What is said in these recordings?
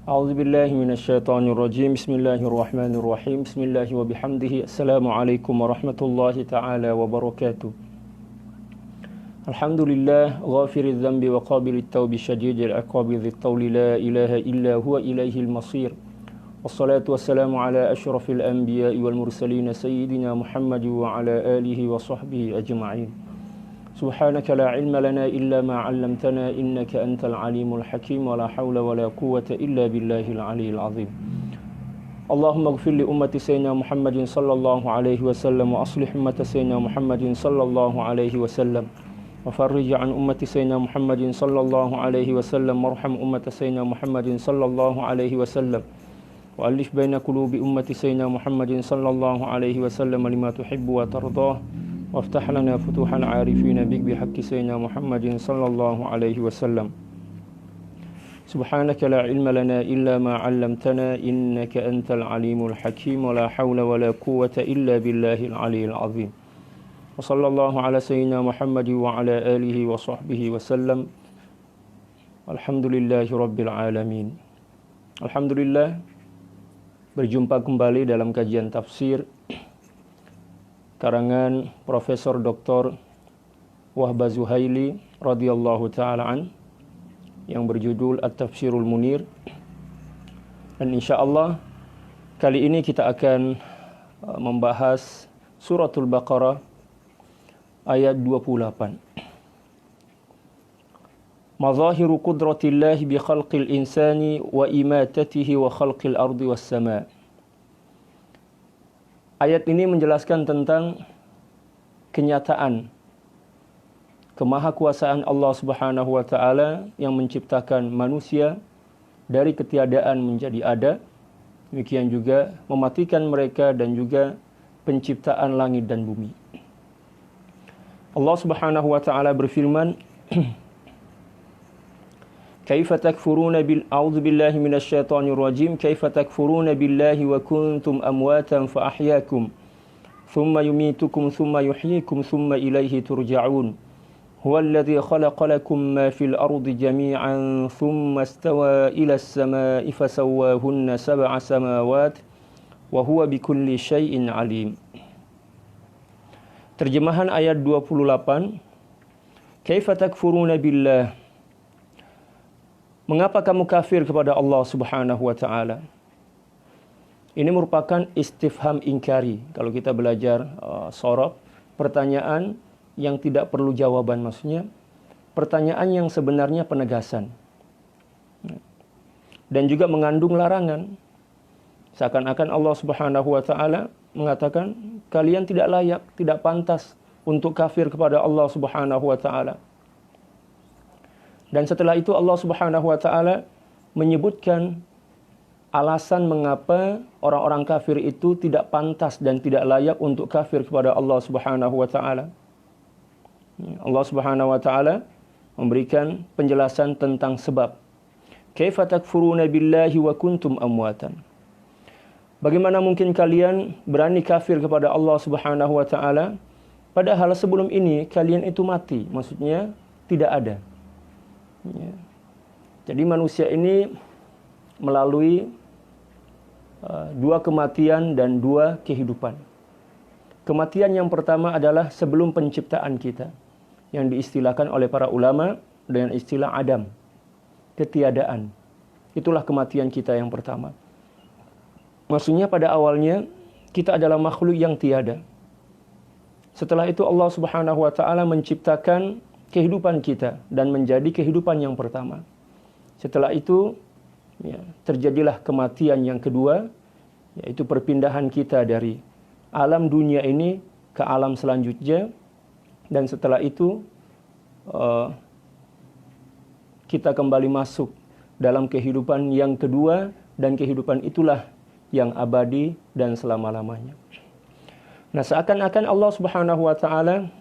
A'udzu billahi minasyaitonir rajim. Bismillahirrahmanirrahim. Bismillahi wa bihamdihi. Assalamualaikum warahmatullahi taala wabarakatuh. Alhamdulillah ghafiriz dzambi wa qabilit taubi syadidil iqabi dzit tawli la ilaha illa huwa ilaihil masir. Wassalatu wassalamu ala asyrafil anbiya'i wal mursalin sayyidina Muhammad wa ala alihi wa sahbihi ajma'in. Subhanaka la ilma lana illa ma 'allamtana innaka antal alimul hakim wa la haula wa la quwwata illa billahil aliyyil azim. Allahumma ighfir li ummati sayyidina Muhammadin sallallahu alaihi wasallam wa aslih ummata sayyidina Muhammadin sallallahu alaihi wasallam wa farrij 'an ummati sayyidina Muhammadin sallallahu alaihi wasallam warham ummata sayyidina Muhammadin sallallahu alaihi wasallam wa alif baina qulubi ummati sayyidina Muhammadin sallallahu alaihi wasallam lima tuhibbu wa tardah. وافتح لنا فتوح العارفين بك بحق سيدنا محمد صلى الله عليه وسلم. سبحانك لا علم لنا إلا ما علمتنا إنك أنت العليم الحكيم ولا حول ولا قوة إلا بالله العلي العظيم. وصلى الله على سيدنا محمد وعلى آله وصحبه وسلم. الحمد لله رب العالمين. Alhamdulillah, berjumpa kembali dalam kajian tafsir karangan Profesor Dr. Wahbah Zuhaili radhiyallahu taala an yang berjudul At-Tafsirul Munir. Dan insyaallah kali ini kita akan membahas suratul Baqarah ayat 28. Mazahiru qudratillahi bi khalqil insani wa imatatihi wa khalqil ardi was sama'. Ayat ini menjelaskan tentang kenyataan kemahakuasaan Allah Subhanahu wa taala yang menciptakan manusia dari ketiadaan menjadi ada. Demikian juga mematikan mereka dan juga penciptaan langit dan bumi. Allah Subhanahu wa taala berfirman, Kaifa takfuruna a'udzu billahi minasyaitonir rajim. Kaifa takfuruna billahi wa kuntum amwatan fa ahyaakum thumma yumitukum thumma yuhyikum thumma ilayhi turja'un. Huwallazi khalaqa lakum ma fil ardi jami'an thumma istawa ila as-samaa'i fasawwahunna sab'a samawat wa huwa bikulli syai'in 'alim. Terjemahan ayat 28. Kaifa takfuruna billah. Mengapa kamu kafir kepada Allah Subhanahu wa taala? Ini merupakan istifham inkari. Kalau kita belajar sorof, pertanyaan yang tidak perlu jawaban, maksudnya pertanyaan yang sebenarnya penegasan. Dan juga mengandung larangan. Seakan-akan Allah Subhanahu wa taala mengatakan kalian tidak layak, tidak pantas untuk kafir kepada Allah Subhanahu wa taala. Dan setelah itu Allah Subhanahu wa taala menyebutkan alasan mengapa orang-orang kafir itu tidak pantas dan tidak layak untuk kafir kepada Allah Subhanahu wa taala. Allah Subhanahu wa taala memberikan penjelasan tentang sebab. Kaifa takfuruna billahi wa kuntum amwatan. Bagaimana mungkin kalian berani kafir kepada Allah Subhanahu wa taala padahal sebelum ini kalian itu mati, maksudnya tidak ada. Ya. Jadi manusia ini melalui dua kematian dan dua kehidupan. Kematian yang pertama adalah sebelum penciptaan kita, yang diistilahkan oleh para ulama dengan istilah Adam, ketiadaan. Itulah kematian kita yang pertama. Maksudnya pada awalnya kita adalah makhluk yang tiada. Setelah itu Allah Subhanahu wa taala menciptakan kehidupan kita dan menjadi kehidupan yang pertama. Setelah itu terjadilah kematian yang kedua, yaitu perpindahan kita dari alam dunia ini ke alam selanjutnya. Dan setelah itu kita kembali masuk dalam kehidupan yang kedua, dan kehidupan itulah yang abadi dan selama-lamanya. Nah, seakan-akan Allah Subhanahu wa taala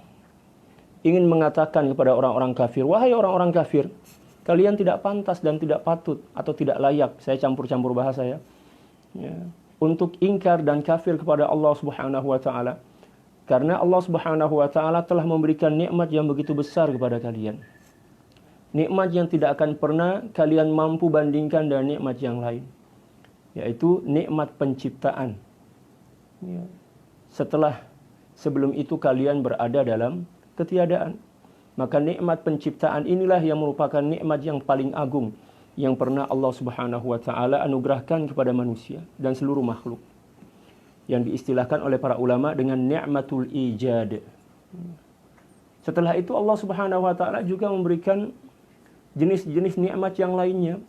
ingin mengatakan kepada orang-orang kafir, wahai orang-orang kafir, kalian tidak pantas dan tidak patut atau tidak layak, saya campur-campur bahasa ya, untuk ingkar dan kafir kepada Allah Subhanahu wa taala. Karena Allah Subhanahu wa taala telah memberikan nikmat yang begitu besar kepada kalian. nikmat yang tidak akan pernah kalian mampu bandingkan dengan nikmat yang lain, yaitu nikmat penciptaan. Ya. Sebelum itu kalian berada dalam ketiadaan. Maka nikmat penciptaan inilah yang merupakan nikmat yang paling agung yang pernah Allah Subhanahu wa taala anugerahkan kepada manusia dan seluruh makhluk, yang diistilahkan oleh para ulama dengan ni'matul ijad. Setelah itu Allah Subhanahu wa taala juga memberikan jenis-jenis nikmat yang lainnya.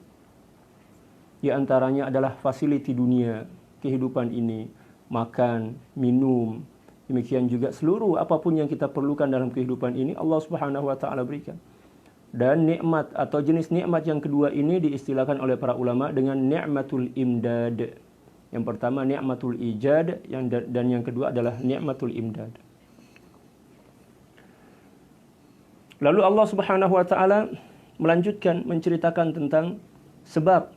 Di antaranya adalah fasiliti dunia, kehidupan ini, makan, minum, demikian juga seluruh apapun yang kita perlukan dalam kehidupan ini Allah Subhanahu wa taala berikan. Dan nikmat atau jenis nikmat yang kedua ini diistilahkan oleh para ulama dengan ni'matul imdad. Yang pertama ni'matul ijad, dan yang kedua adalah ni'matul imdad. Lalu Allah Subhanahu wa taala melanjutkan menceritakan tentang sebab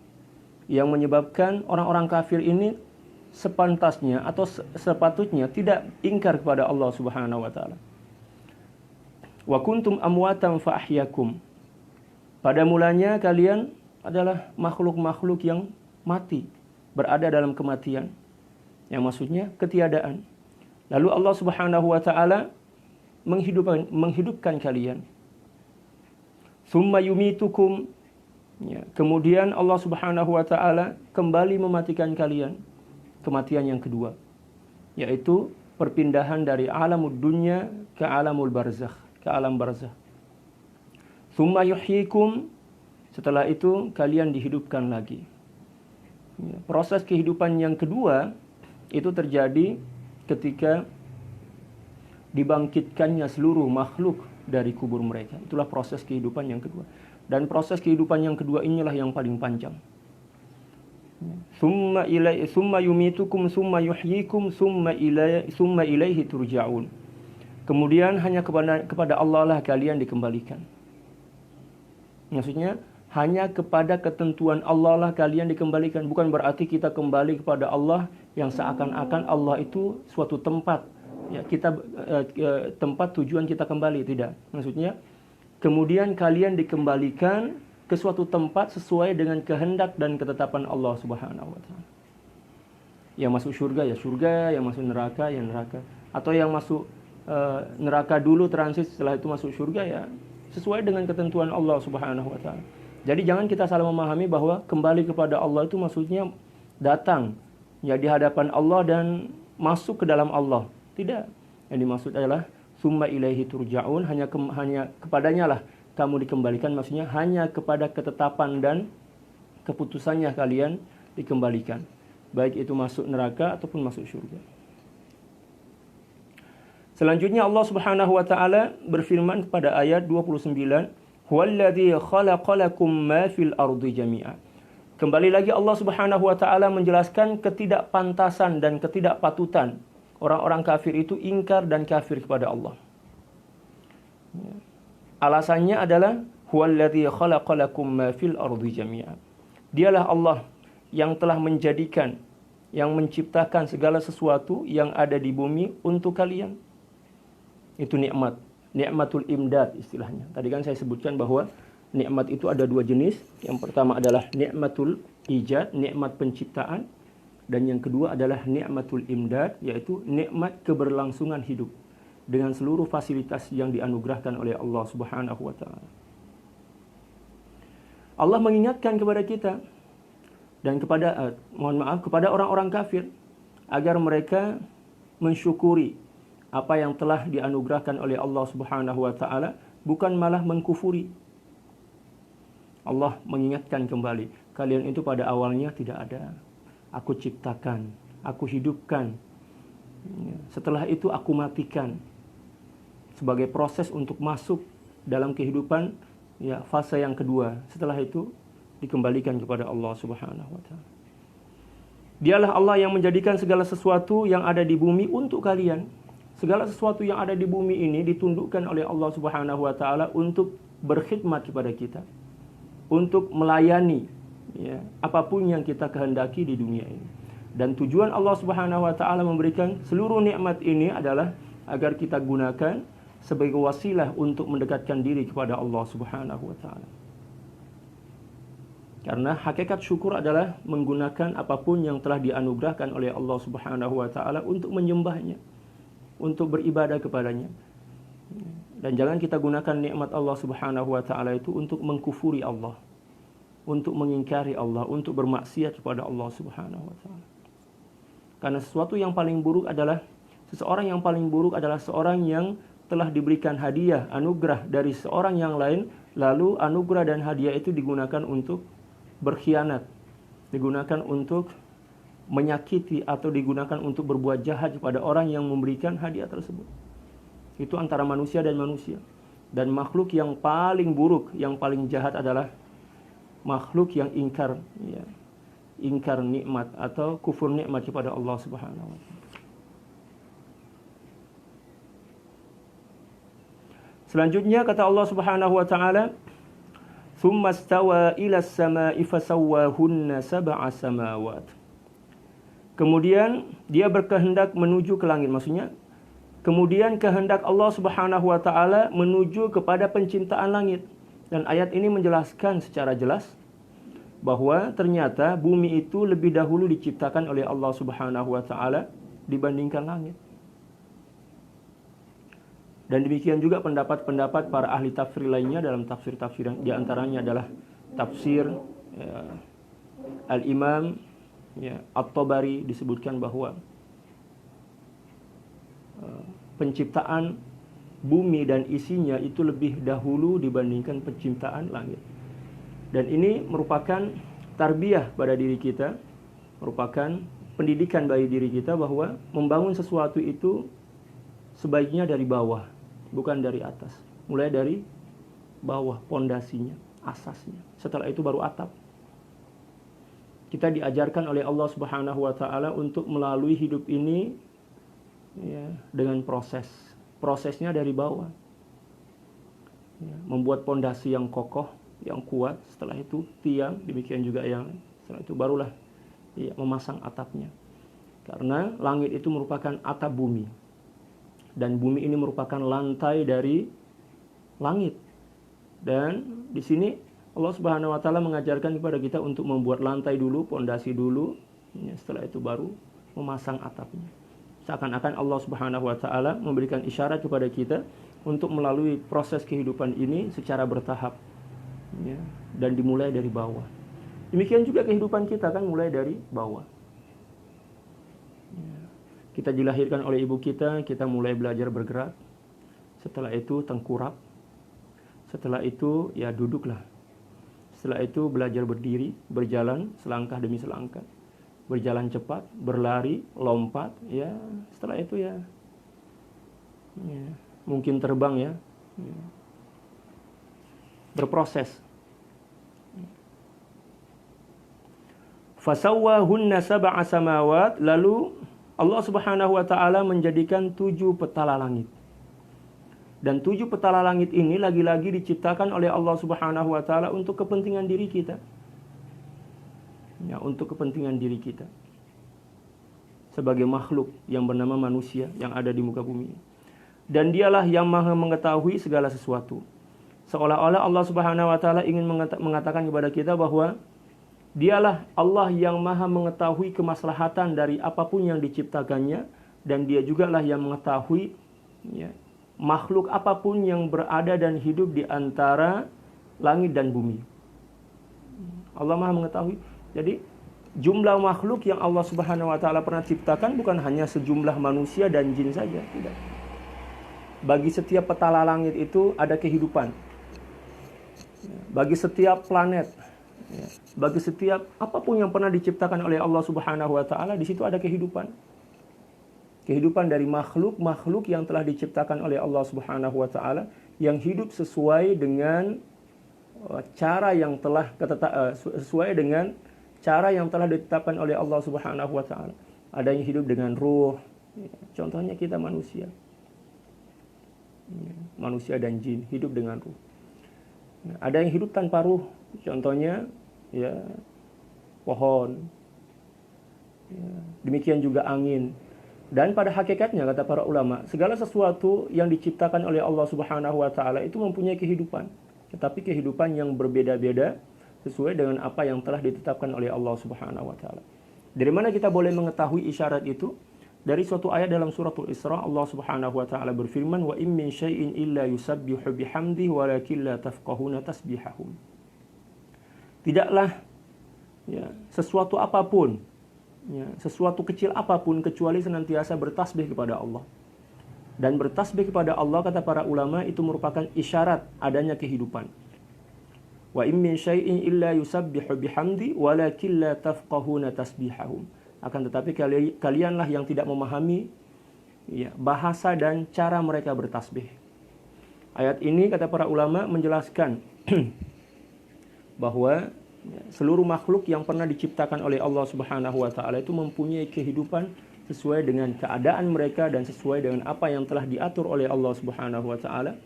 yang menyebabkan orang-orang kafir ini sepantasnya atau sepatutnya tidak ingkar kepada Allah Subhanahu wa taala. Wa kuntum amwatan fa ahyakum. Pada mulanya kalian adalah makhluk-makhluk yang mati, berada dalam kematian, yang maksudnya ketiadaan. Lalu Allah Subhanahu wa taala menghidupkan kalian. Tsumma yumitukum. Ya, kemudian Allah Subhanahu wa taala kembali mematikan kalian, kematian yang kedua, yaitu perpindahan dari alamud dunya ke alamul barzakh, ke alam barzakh. Tsumma yuhyikum. Setelah itu kalian dihidupkan lagi. Ya, proses kehidupan yang kedua itu terjadi ketika dibangkitkannya seluruh makhluk dari kubur mereka. Itulah proses kehidupan yang kedua. Dan proses kehidupan yang kedua inilah yang paling panjang. Tsumma yumitukum tsumma yuhyikum tsumma ilaihi turja'un. Kemudian hanya kepada Allah lah kalian dikembalikan. Maksudnya hanya kepada ketentuan Allah lah kalian dikembalikan. Bukan berarti kita kembali kepada Allah yang seakan-akan Allah itu suatu tempat. Ya, tempat tujuan kita kembali, tidak. Maksudnya kemudian kalian dikembalikan ke suatu tempat sesuai dengan kehendak dan ketetapan Allah Subhanahu wa taala. Yang masuk surga ya surga, yang masuk neraka ya neraka, atau yang masuk neraka dulu transit setelah itu masuk surga, ya sesuai dengan ketentuan Allah Subhanahu wa taala. Jadi jangan kita salah memahami bahwa kembali kepada Allah itu maksudnya datang ya di hadapan Allah dan masuk ke dalam Allah. Tidak. Yang dimaksud adalah summa ilaihi turja'un, hanya kepadanya lah kamu dikembalikan, maksudnya hanya kepada ketetapan dan keputusannya kalian dikembalikan. Baik itu masuk neraka ataupun masuk surga. Selanjutnya Allah Subhanahu wa taala berfirman pada ayat 29, "Huwallazi khalaqalakum ma fil ardi jami'a." Kembali lagi Allah Subhanahu wa taala menjelaskan ketidakpantasan dan ketidakpatutan orang-orang kafir itu ingkar dan kafir kepada Allah. Alasannya adalah huwallazi khalaqalakum ma fil ardi jami'a. Dialah Allah yang telah menjadikan, yang menciptakan segala sesuatu yang ada di bumi untuk kalian. Itu nikmat, nikmatul imdad istilahnya. Tadi kan saya sebutkan bahwa nikmat itu ada dua jenis. Yang pertama adalah nikmatul ijad, nikmat penciptaan, dan yang kedua adalah nikmatul imdad, yaitu nikmat keberlangsungan hidup dengan seluruh fasilitas yang dianugerahkan oleh Allah Subhanahu wa taala. Allah mengingatkan kepada kita dan kepada orang-orang kafir agar mereka mensyukuri apa yang telah dianugerahkan oleh Allah Subhanahu wa taala, bukan malah mengkufuri. Allah mengingatkan kembali, kalian itu pada awalnya tidak ada. Aku ciptakan, aku hidupkan. Setelah itu aku matikan. Sebagai proses untuk masuk dalam kehidupan ya fase yang kedua. Setelah itu dikembalikan kepada Allah Subhanahu wa taala. Dialah Allah yang menjadikan segala sesuatu yang ada di bumi untuk kalian. Segala sesuatu yang ada di bumi ini ditundukkan oleh Allah Subhanahu wa taala untuk berkhidmat kepada kita, untuk melayani ya, apapun yang kita kehendaki di dunia ini. Dan tujuan Allah Subhanahu wa taala memberikan seluruh nikmat ini adalah agar kita gunakan sebagai wasilah untuk mendekatkan diri kepada Allah Subhanahu wa taala. Karena hakikat syukur adalah menggunakan apapun yang telah dianugerahkan oleh Allah Subhanahu wa taala untuk menyembahnya, untuk beribadah kepadanya. Dan jangan kita gunakan nikmat Allah Subhanahu wa taala itu untuk mengkufuri Allah, untuk mengingkari Allah, untuk bermaksiat kepada Allah Subhanahu wa taala. Karena sesuatu yang paling buruk adalah seorang yang telah diberikan hadiah, anugerah dari seorang yang lain, lalu anugerah dan hadiah itu digunakan untuk berkhianat, digunakan untuk menyakiti atau digunakan untuk berbuat jahat kepada orang yang memberikan hadiah tersebut. Itu antara manusia dan manusia. Dan makhluk yang paling buruk, yang paling jahat adalah makhluk yang ingkar nikmat atau kufur nikmat kepada Allah Subhanahu wa taala. Selanjutnya kata Allah Subhanahu wa taala, "Tsumma stawa ila as-sama'i fasawwahunna sab'a samawat." Kemudian dia berkehendak menuju ke langit, maksudnya kemudian kehendak Allah Subhanahu wa taala menuju kepada penciptaan langit. Dan ayat ini menjelaskan secara jelas bahwa ternyata bumi itu lebih dahulu diciptakan oleh Allah Subhanahu wa taala dibandingkan langit. Dan demikian juga pendapat-pendapat para ahli tafsir lainnya dalam tafsir-tafsir yang diantaranya adalah tafsir Al-Imam At-Tabari, disebutkan bahwa penciptaan bumi dan isinya itu lebih dahulu dibandingkan penciptaan langit. Dan ini merupakan tarbiyah pada diri kita, merupakan pendidikan bagi diri kita bahwa membangun sesuatu itu sebaiknya dari bawah, bukan dari atas. Mulai dari bawah, pondasinya, asasnya. Setelah itu baru atap. Kita diajarkan oleh Allah Subhanahu wa taala untuk melalui hidup ini dengan proses. Prosesnya dari bawah. Membuat pondasi yang kokoh, yang kuat, setelah itu tiang, demikian juga setelah itu barulah memasang atapnya. Karena langit itu merupakan atap bumi. Dan bumi ini merupakan lantai dari langit. Dan di sini Allah Subhanahu wa taala mengajarkan kepada kita untuk membuat lantai dulu, pondasi dulu, setelah itu baru memasang atapnya. Seakan-akan Allah Subhanahu wa taala memberikan isyarat kepada kita untuk melalui proses kehidupan ini secara bertahap. Dan dimulai dari bawah. Demikian juga kehidupan kita kan mulai dari bawah. Kita dilahirkan oleh ibu kita mulai belajar bergerak. Setelah itu tengkurap. Setelah itu duduklah. Setelah itu belajar berdiri, berjalan selangkah demi selangkah. Berjalan cepat, berlari, lompat, setelah itu mungkin terbang berproses. Fasawwahunna sab'a samawat, lalu Allah Subhanahu wa taala menjadikan 7 petala langit. Dan 7 petala langit ini lagi-lagi diciptakan oleh Allah Subhanahu wa taala untuk kepentingan diri kita. Untuk kepentingan diri kita. Sebagai makhluk yang bernama manusia yang ada di muka bumi. Dan dialah yang maha mengetahui segala sesuatu. Seolah-olah Allah Subhanahu wa taala ingin mengatakan kepada kita bahwa dialah Allah yang maha mengetahui kemaslahatan dari apapun yang diciptakannya, dan dia jugalah yang mengetahui makhluk apapun yang berada dan hidup di antara langit dan bumi. Allah maha mengetahui. Jadi jumlah makhluk yang Allah Subhanahu wa taala pernah ciptakan bukan hanya sejumlah manusia dan jin saja, tidak. Bagi setiap petala langit itu ada kehidupan. Bagi setiap planet, bagi setiap apapun yang pernah diciptakan oleh Allah Subhanahu wa taala, di situ ada kehidupan. Kehidupan dari makhluk-makhluk yang telah diciptakan oleh Allah Subhanahu wa taala yang hidup sesuai dengan cara yang telah ditetapkan oleh Allah Subhanahu wa taala. Ada yang hidup dengan ruh. Contohnya kita manusia. Manusia dan jin hidup dengan ruh. Ada yang hidup tanpa ruh. Contohnya pohon. Demikian juga angin. Dan pada hakikatnya kata para ulama, segala sesuatu yang diciptakan oleh Allah Subhanahu wa taala itu mempunyai kehidupan, tetapi kehidupan yang berbeda-beda sesuai dengan apa yang telah ditetapkan oleh Allah Subhanahu wa taala. Dari mana kita boleh mengetahui isyarat itu? Dari suatu ayat dalam suratul Isra, Allah Subhanahu wa taala berfirman, "Wa in min syai'in illa yusabbihu bihamdihi walakin la tafqahuna tasbihahum." Tidaklah sesuatu apapun, sesuatu kecil apapun kecuali senantiasa bertasbih kepada Allah. Dan bertasbih kepada Allah, kata para ulama, itu merupakan isyarat adanya kehidupan. Wa in min syai'in illa yusabbihu bihamdi walakin la tafqahuna tasbihahum. Akan tetapi kalianlah yang tidak memahami bahasa dan cara mereka bertasbih. Ayat ini kata para ulama menjelaskan bahwa seluruh makhluk yang pernah diciptakan oleh Allah Subhanahu wa taala itu mempunyai kehidupan sesuai dengan keadaan mereka dan sesuai dengan apa yang telah diatur oleh Allah Subhanahu wa taala.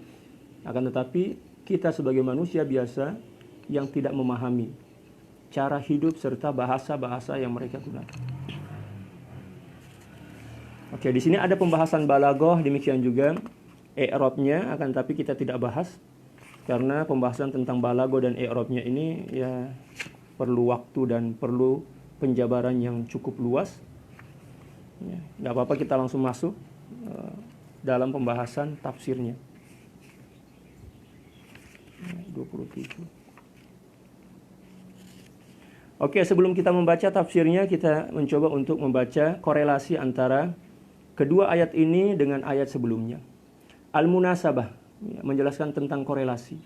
Akan tetapi kita sebagai manusia biasa yang tidak memahami cara hidup serta bahasa-bahasa yang mereka gunakan. Oke, di sini ada pembahasan balaghah, demikian juga i'rabnya, akan tapi kita tidak bahas karena pembahasan tentang balaghah dan i'rabnya ini perlu waktu dan perlu penjabaran yang cukup luas. Tidak apa-apa, kita langsung masuk dalam pembahasan tafsirnya. 27. Oke, sebelum kita membaca tafsirnya, kita mencoba untuk membaca korelasi antara kedua ayat ini dengan ayat sebelumnya. Al-Munasabah menjelaskan tentang korelasi.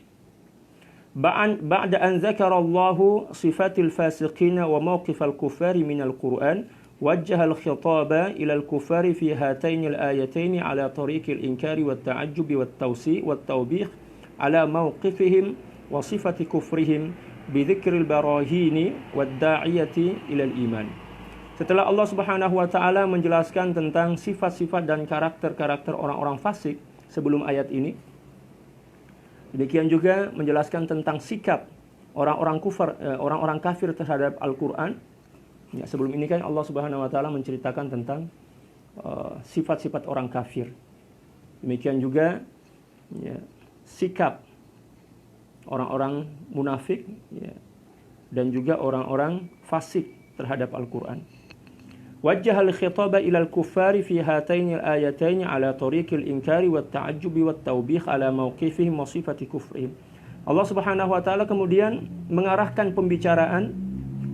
Ba'da an zakarallahu sifatil fasiqina wa mawqifal kufari minal Qur'an, wajjaha al-khitaba ila al-kufari fi hataini al-ayataini ala tariqil inkari wat ta'ajjubi wat tawsi wat tawbih ala mawqifihim wa sifati kufrihim bi dzikril barahini wad da'iyati ila al-iman. Setelah Allah Subhanahu wa taala menjelaskan tentang sifat-sifat dan karakter-karakter orang-orang fasik sebelum ayat ini, demikian juga menjelaskan tentang sikap orang-orang kafir terhadap Al-Qur'an. Sebelum ini kan Allah Subhanahu wa taala menceritakan tentang sifat-sifat orang kafir. Demikian juga sikap orang-orang munafik dan juga orang-orang fasik terhadap Al-Qur'an. Wajjaha al-khitaba ila al-kuffari fi hataini al-ayataini ala tariqil inkari wat ta'ajjubi wat tawbih ala mawqifihim wa sifati kufrihim. Allah Subhanahu wa taala kemudian mengarahkan pembicaraan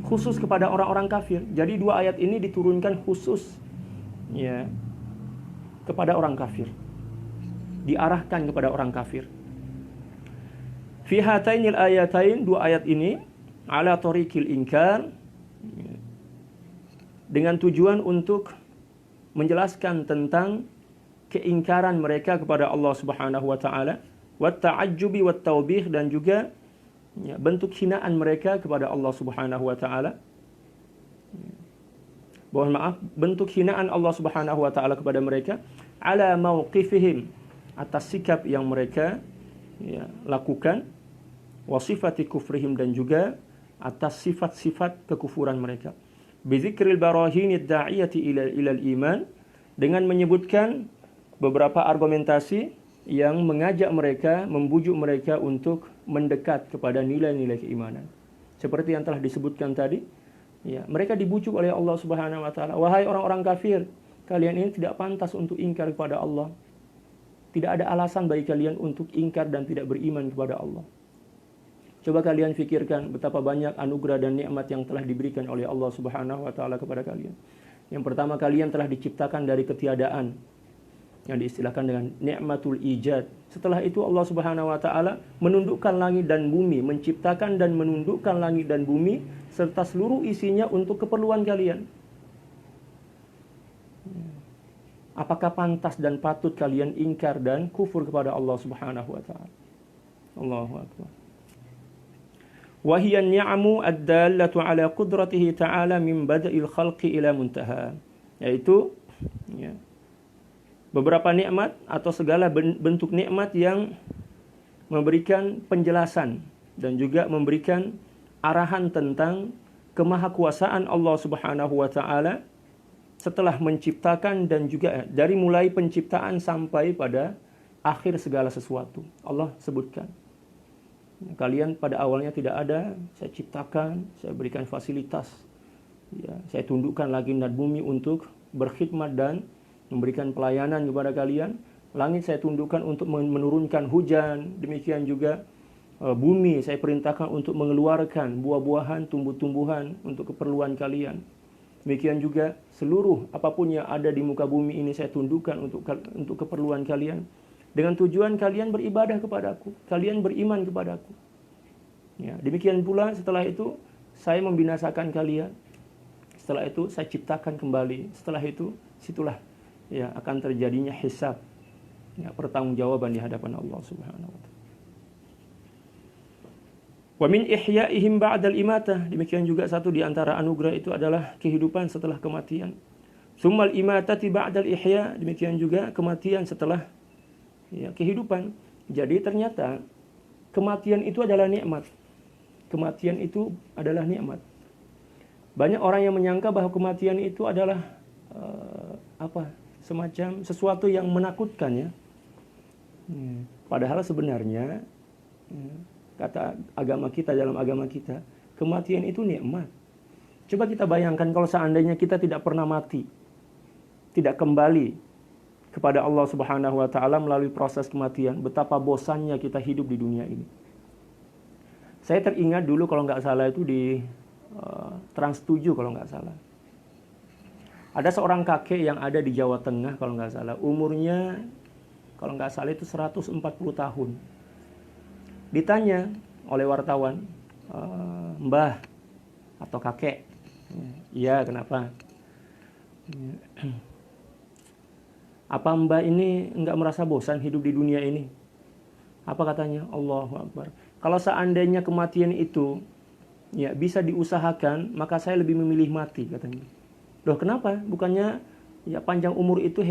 khusus kepada orang-orang kafir. Jadi dua ayat ini diturunkan khusus kepada orang kafir. Diarahkan kepada orang kafir. Fi hataini al-ayatain, dua ayat ini ala tariqil inkar, dengan tujuan untuk menjelaskan tentang keingkaran mereka kepada Allah Subhanahu wa taala, wat ta'ajjubi wat tawbih, dan juga bentuk hinaan mereka kepada Allah Subhanahu wa taala. Bentuk hinaan Allah Subhanahu wa taala kepada mereka ala mauqifihim, atas sikap yang mereka lakukan, wa sifati kufrihim, dan juga atas sifat-sifat kekufuran mereka. Bidzikril barahinid da'iyati ilal iman, dengan menyebutkan beberapa argumentasi yang mengajak mereka, membujuk mereka untuk mendekat kepada nilai-nilai keimanan. Seperti yang telah disebutkan tadi, mereka dibujuk oleh Allah Subhanahu wa taala, wahai orang-orang kafir, kalian ini tidak pantas untuk ingkar kepada Allah. Tidak ada alasan bagi kalian untuk ingkar dan tidak beriman kepada Allah. Coba kalian fikirkan betapa banyak anugerah dan nikmat yang telah diberikan oleh Allah Subhanahu wa taala kepada kalian. Yang pertama, kalian telah diciptakan dari ketiadaan, yang diistilahkan dengan nikmatul ijad. Setelah itu Allah Subhanahu wa taala menundukkan langit dan bumi, menciptakan dan menundukkan langit dan bumi serta seluruh isinya untuk keperluan kalian. Apakah pantas dan patut kalian ingkar dan kufur kepada Allah Subhanahu wa taala? Allahu akbar. Wa hiya an-ni'amu ad-dallatu ala qudratihi ta'ala min bada'il khalqi ila muntaha. Yaitu beberapa nikmat atau segala bentuk nikmat yang memberikan penjelasan dan juga memberikan arahan tentang kemahakuasaan Allah Subhanahu wa taala setelah menciptakan dan juga dari mulai penciptaan sampai pada akhir segala sesuatu. Allah sebutkan. Kalian pada awalnya tidak ada, saya ciptakan, saya berikan fasilitas. Ya, saya tundukkan langit dan bumi untuk berkhidmat dan memberikan pelayanan kepada kalian. Langit saya tundukkan untuk menurunkan hujan, demikian juga bumi saya perintahkan untuk mengeluarkan buah-buahan, tumbuh-tumbuhan untuk keperluan kalian. Demikian juga seluruh apapun yang ada di muka bumi ini saya tundukkan untuk keperluan kalian. Dengan tujuan kalian beribadah kepadaku, kalian beriman kepadaku. Ya, demikian pula setelah itu saya membinasakan kalian. Setelah itu saya ciptakan kembali. Setelah itu situlah ya akan terjadinya hisab. Ya, pertanggungjawaban di hadapan Allah Subhanahu wa taala. Wa min ihyaihim ba'dal imatah. Demikian juga satu di antara anugerah itu adalah kehidupan setelah kematian. Tsummal imatati ba'dal ihya. Demikian juga kematian setelah ya, kehidupan. Jadi ternyata kematian itu adalah nikmat. Kematian itu adalah nikmat. Banyak orang yang menyangka bahwa kematian itu adalah semacam sesuatu yang menakutkan ya. Padahal sebenarnya kata agama kita, dalam agama kita, kematian itu nikmat. Coba kita bayangkan kalau seandainya kita tidak pernah mati, tidak kembali kepada Allah Subhanahu wa taala melalui proses kematian, betapa bosannya kita hidup di dunia ini. Saya teringat dulu kalau nggak salah itu di Trans 7 kalau nggak salah. Ada seorang kakek yang ada di Jawa Tengah kalau nggak salah, umurnya kalau nggak salah itu 140 tahun. Ditanya oleh wartawan, Mbah atau kakek, iya kenapa? Apa Mbah ini nggak merasa bosan hidup di dunia ini? Apa katanya? Allahu Akbar. Kalau seandainya kematian itu ya bisa diusahakan, maka saya lebih memilih mati katanya. Loh kenapa? Bukannya ya panjang umur itu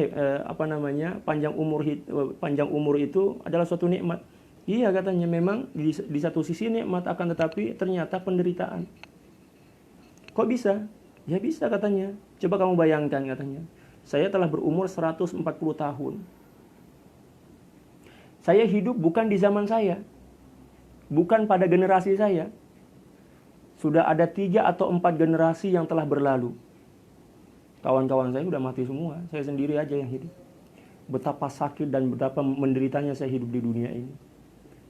panjang umur itu adalah suatu nikmat. Iya katanya, memang di satu sisi nikmat, akan tetapi ternyata penderitaan. Kok bisa? Ya bisa katanya. Coba kamu bayangkan katanya. Saya telah berumur 140 tahun. Saya hidup bukan di zaman saya. Bukan pada generasi saya. Sudah ada 3 atau 4 generasi yang telah berlalu. Kawan-kawan saya sudah mati semua. Saya sendiri aja yang hidup. Betapa sakit dan betapa menderitanya saya hidup di dunia ini.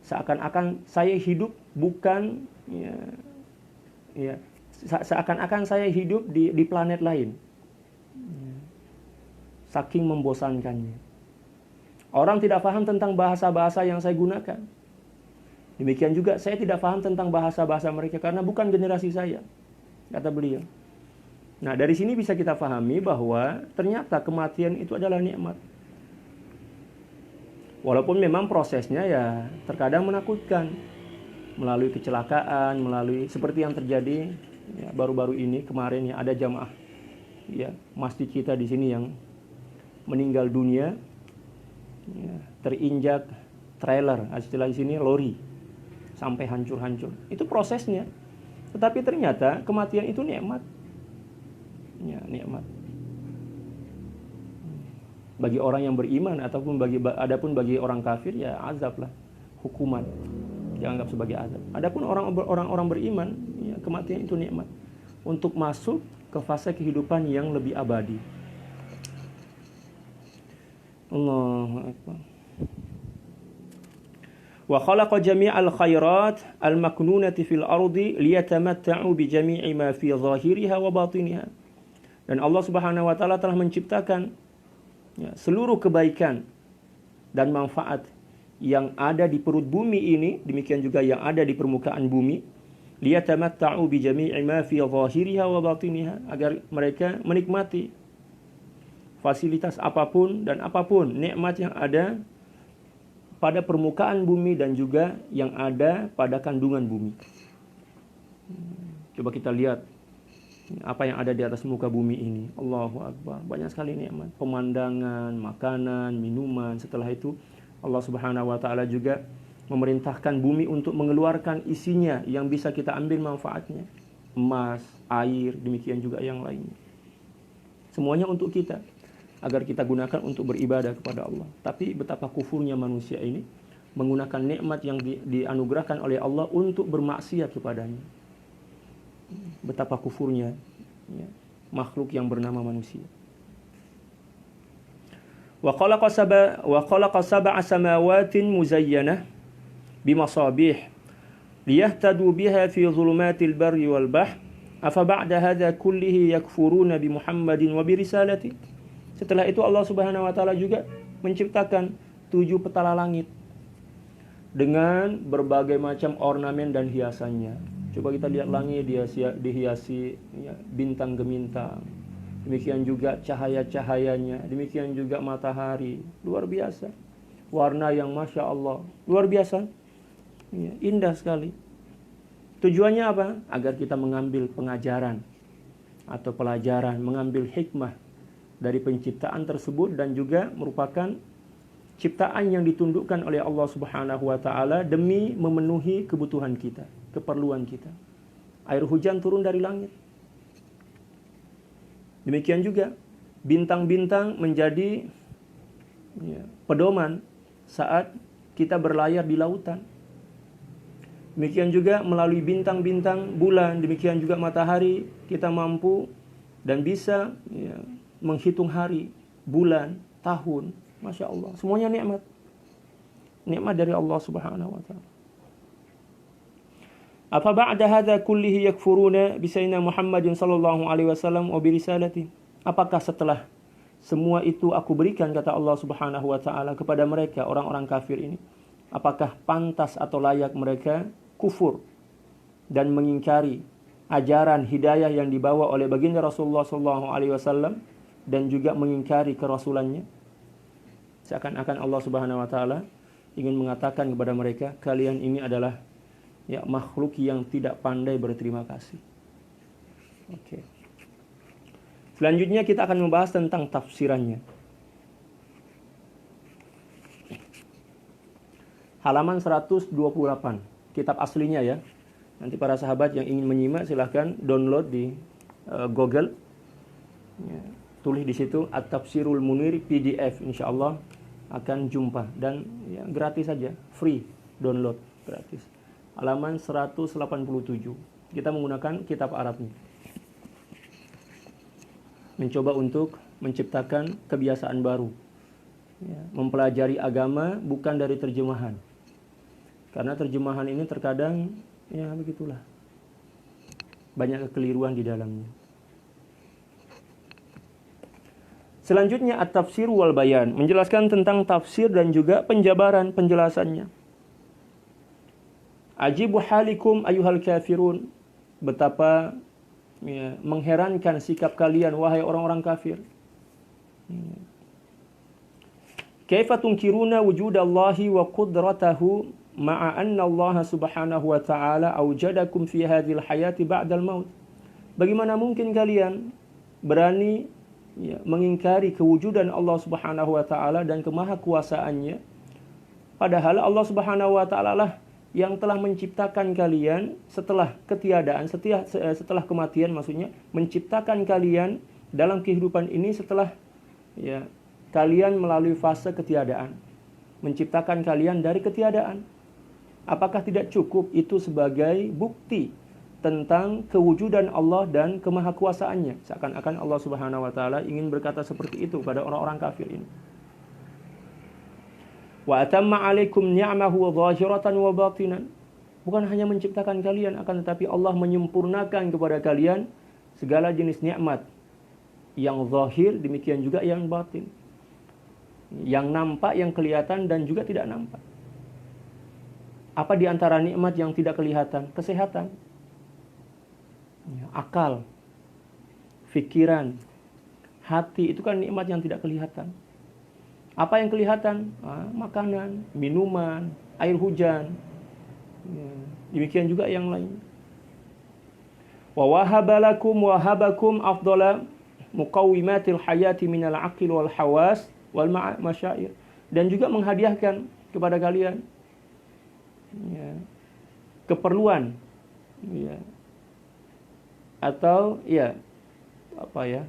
Seakan-akan saya hidup bukan seakan-akan saya hidup di planet lain. Saking membosankannya. Orang tidak paham tentang bahasa-bahasa yang saya gunakan. Demikian juga saya tidak paham tentang bahasa-bahasa mereka karena bukan generasi saya, kata beliau. Nah, dari sini bisa kita pahami bahwa ternyata kematian itu adalah nikmat. Walaupun memang prosesnya ya terkadang menakutkan, melalui kecelakaan, melalui seperti yang terjadi ya, baru-baru ini kemarin ya, ada jamaah ya masjid kita di sini yang meninggal dunia ya, terinjak trailer, istilah di sini lori, sampai hancur-hancur. Itu prosesnya. Tetapi ternyata kematian itu nikmat. Ya, nikmat. Bagi orang yang beriman adapun bagi orang kafir ya azab lah, hukuman. Dianggap sebagai azab. Adapun orang-orang beriman, ya, kematian itu nikmat untuk masuk ke fase kehidupan yang lebih abadi. Allahu Akbar. Wa khalaqa jami'al khairat al-maknunati fil ardi liyatamatta'u bi jami'i ma fi zahiriha wa batiniha. Dan Allah Subhanahu wa taala telah menciptakan ya, seluruh kebaikan dan manfaat yang ada di perut bumi ini, demikian juga yang ada di permukaan bumi, liyatamatta'u bi jami'i ma fi zahiriha wa batiniha, agar mereka menikmati fasilitas apapun dan apapun nikmat yang ada pada permukaan bumi dan juga yang ada pada kandungan bumi. Coba kita lihat apa yang ada di atas muka bumi ini. Allahu Akbar. Banyak sekali nikmat, pemandangan, makanan, minuman. Setelah itu Allah Subhanahu wa taala juga memerintahkan bumi untuk mengeluarkan isinya yang bisa kita ambil manfaatnya. Emas, air, demikian juga yang lainnya. Semuanya untuk kita, agar kita gunakan untuk beribadah kepada Allah. Tapi betapa kufurnya manusia ini menggunakan nikmat yang dianugerahkan oleh Allah untuk bermaksiat kepadanya. Betapa kufurnya ya, makhluk yang bernama manusia. Wa khalaqa sab'a samawatin muzayyanah bimasabih liyahtadu biha fi dhulumatil barri wal bahr afa ba'da hadza kullihi yakfuruna bi Muhammadin wa bi risalati. Setelah itu Allah Subhanahu wa taala juga menciptakan 7 petala langit dengan berbagai macam ornamen dan hiasannya. Coba kita lihat langit, dihiasi ya, bintang gemintang. Demikian juga cahaya-cahayanya, demikian juga matahari, luar biasa. Warna yang Masya Allah, luar biasa, ya, indah sekali. Tujuannya apa? Agar kita mengambil pengajaran atau pelajaran, mengambil hikmah dari penciptaan tersebut dan juga merupakan ciptaan yang ditundukkan oleh Allah Subhanahu wa taala demi memenuhi kebutuhan kita, keperluan kita. Air hujan turun dari langit. Demikian juga bintang-bintang menjadi ya, pedoman saat kita berlayar di lautan. Demikian juga melalui bintang-bintang bulan, demikian juga matahari, kita mampu dan bisa ya, menghitung hari, bulan, tahun. Masya Allah, semuanya nikmat. Nikmat dari Allah Subhanahu wa taala. Apa ba'da hadza kullihi yakfuruna bi sayyidina Muhammadin sallallahu alaihi wasallam wa bi risalati? Apakah setelah semua itu aku berikan, kata Allah Subhanahu wa taala, kepada mereka orang-orang kafir ini, apakah pantas atau layak mereka kufur dan mengingkari ajaran hidayah yang dibawa oleh baginda Rasulullah sallallahu alaihi wasallam dan juga mengingkari kerasulannya? Seakan-akan Allah Subhanahu wa taala ingin mengatakan kepada mereka, kalian ini adalah ya, makhluk yang tidak pandai berterima kasih. Oke. Selanjutnya kita akan membahas tentang tafsirannya. Halaman 128, kitab aslinya ya. Nanti para sahabat yang ingin menyimak silahkan download di Google. Ya, tulis di situ At-Tafsirul Munir PDF, insyaallah akan jumpa dan ya, gratis saja, free download, gratis. Halaman 187. Kita menggunakan kitab Arabnya. Mencoba untuk menciptakan kebiasaan baru. Ya, mempelajari agama bukan dari terjemahan. Karena terjemahan ini terkadang ya begitulah. Banyak kekeliruan di dalamnya. Selanjutnya at-tafsir wal bayan, menjelaskan tentang tafsir dan juga penjabaran penjelasannya. Ajibu halikum ayuhal kafirun, betapa ya, mengherankan sikap kalian wahai orang-orang kafir. Kaifa tunkiruna wujudallahi wa qudratahu ma'a anna Allah subhanahu wa ta'ala awjadakum fi hadhil hayati ba'dal maut. Bagaimana mungkin kalian berani ya, mengingkari kewujudan Allah Subhanahu wa taala dan kemahakuasaannya, padahal Allah Subhanahu wa taala lah yang telah menciptakan kalian setelah ketiadaan, setelah kematian, maksudnya menciptakan kalian dalam kehidupan ini setelah ya kalian melalui fase ketiadaan, menciptakan kalian dari ketiadaan. Apakah tidak cukup itu sebagai bukti tentang kewujudan Allah dan kemahakuasaannya? Seakan-akan Allah Subhanahu wa taala ingin berkata seperti itu pada orang-orang kafir ini. Wa atamma 'alaikum ni'amahu dhahiratan wa batinan. Bukan hanya menciptakan kalian, akan tetapi Allah menyempurnakan kepada kalian segala jenis nikmat, yang zahir demikian juga yang batin, yang nampak, yang kelihatan dan juga tidak nampak. Apa di antara nikmat yang tidak kelihatan? Kesehatan, akal, fikiran, hati, itu kan nikmat yang tidak kelihatan. Apa yang kelihatan? Makanan, minuman, air hujan, demikian juga yang lain. Wa wahabakum afdala muqawwimatil hayati minal aqil wal hawas wal masyair, dan juga menghadiahkan kepada kalian ya, keperluan ya, atau ya apa ya,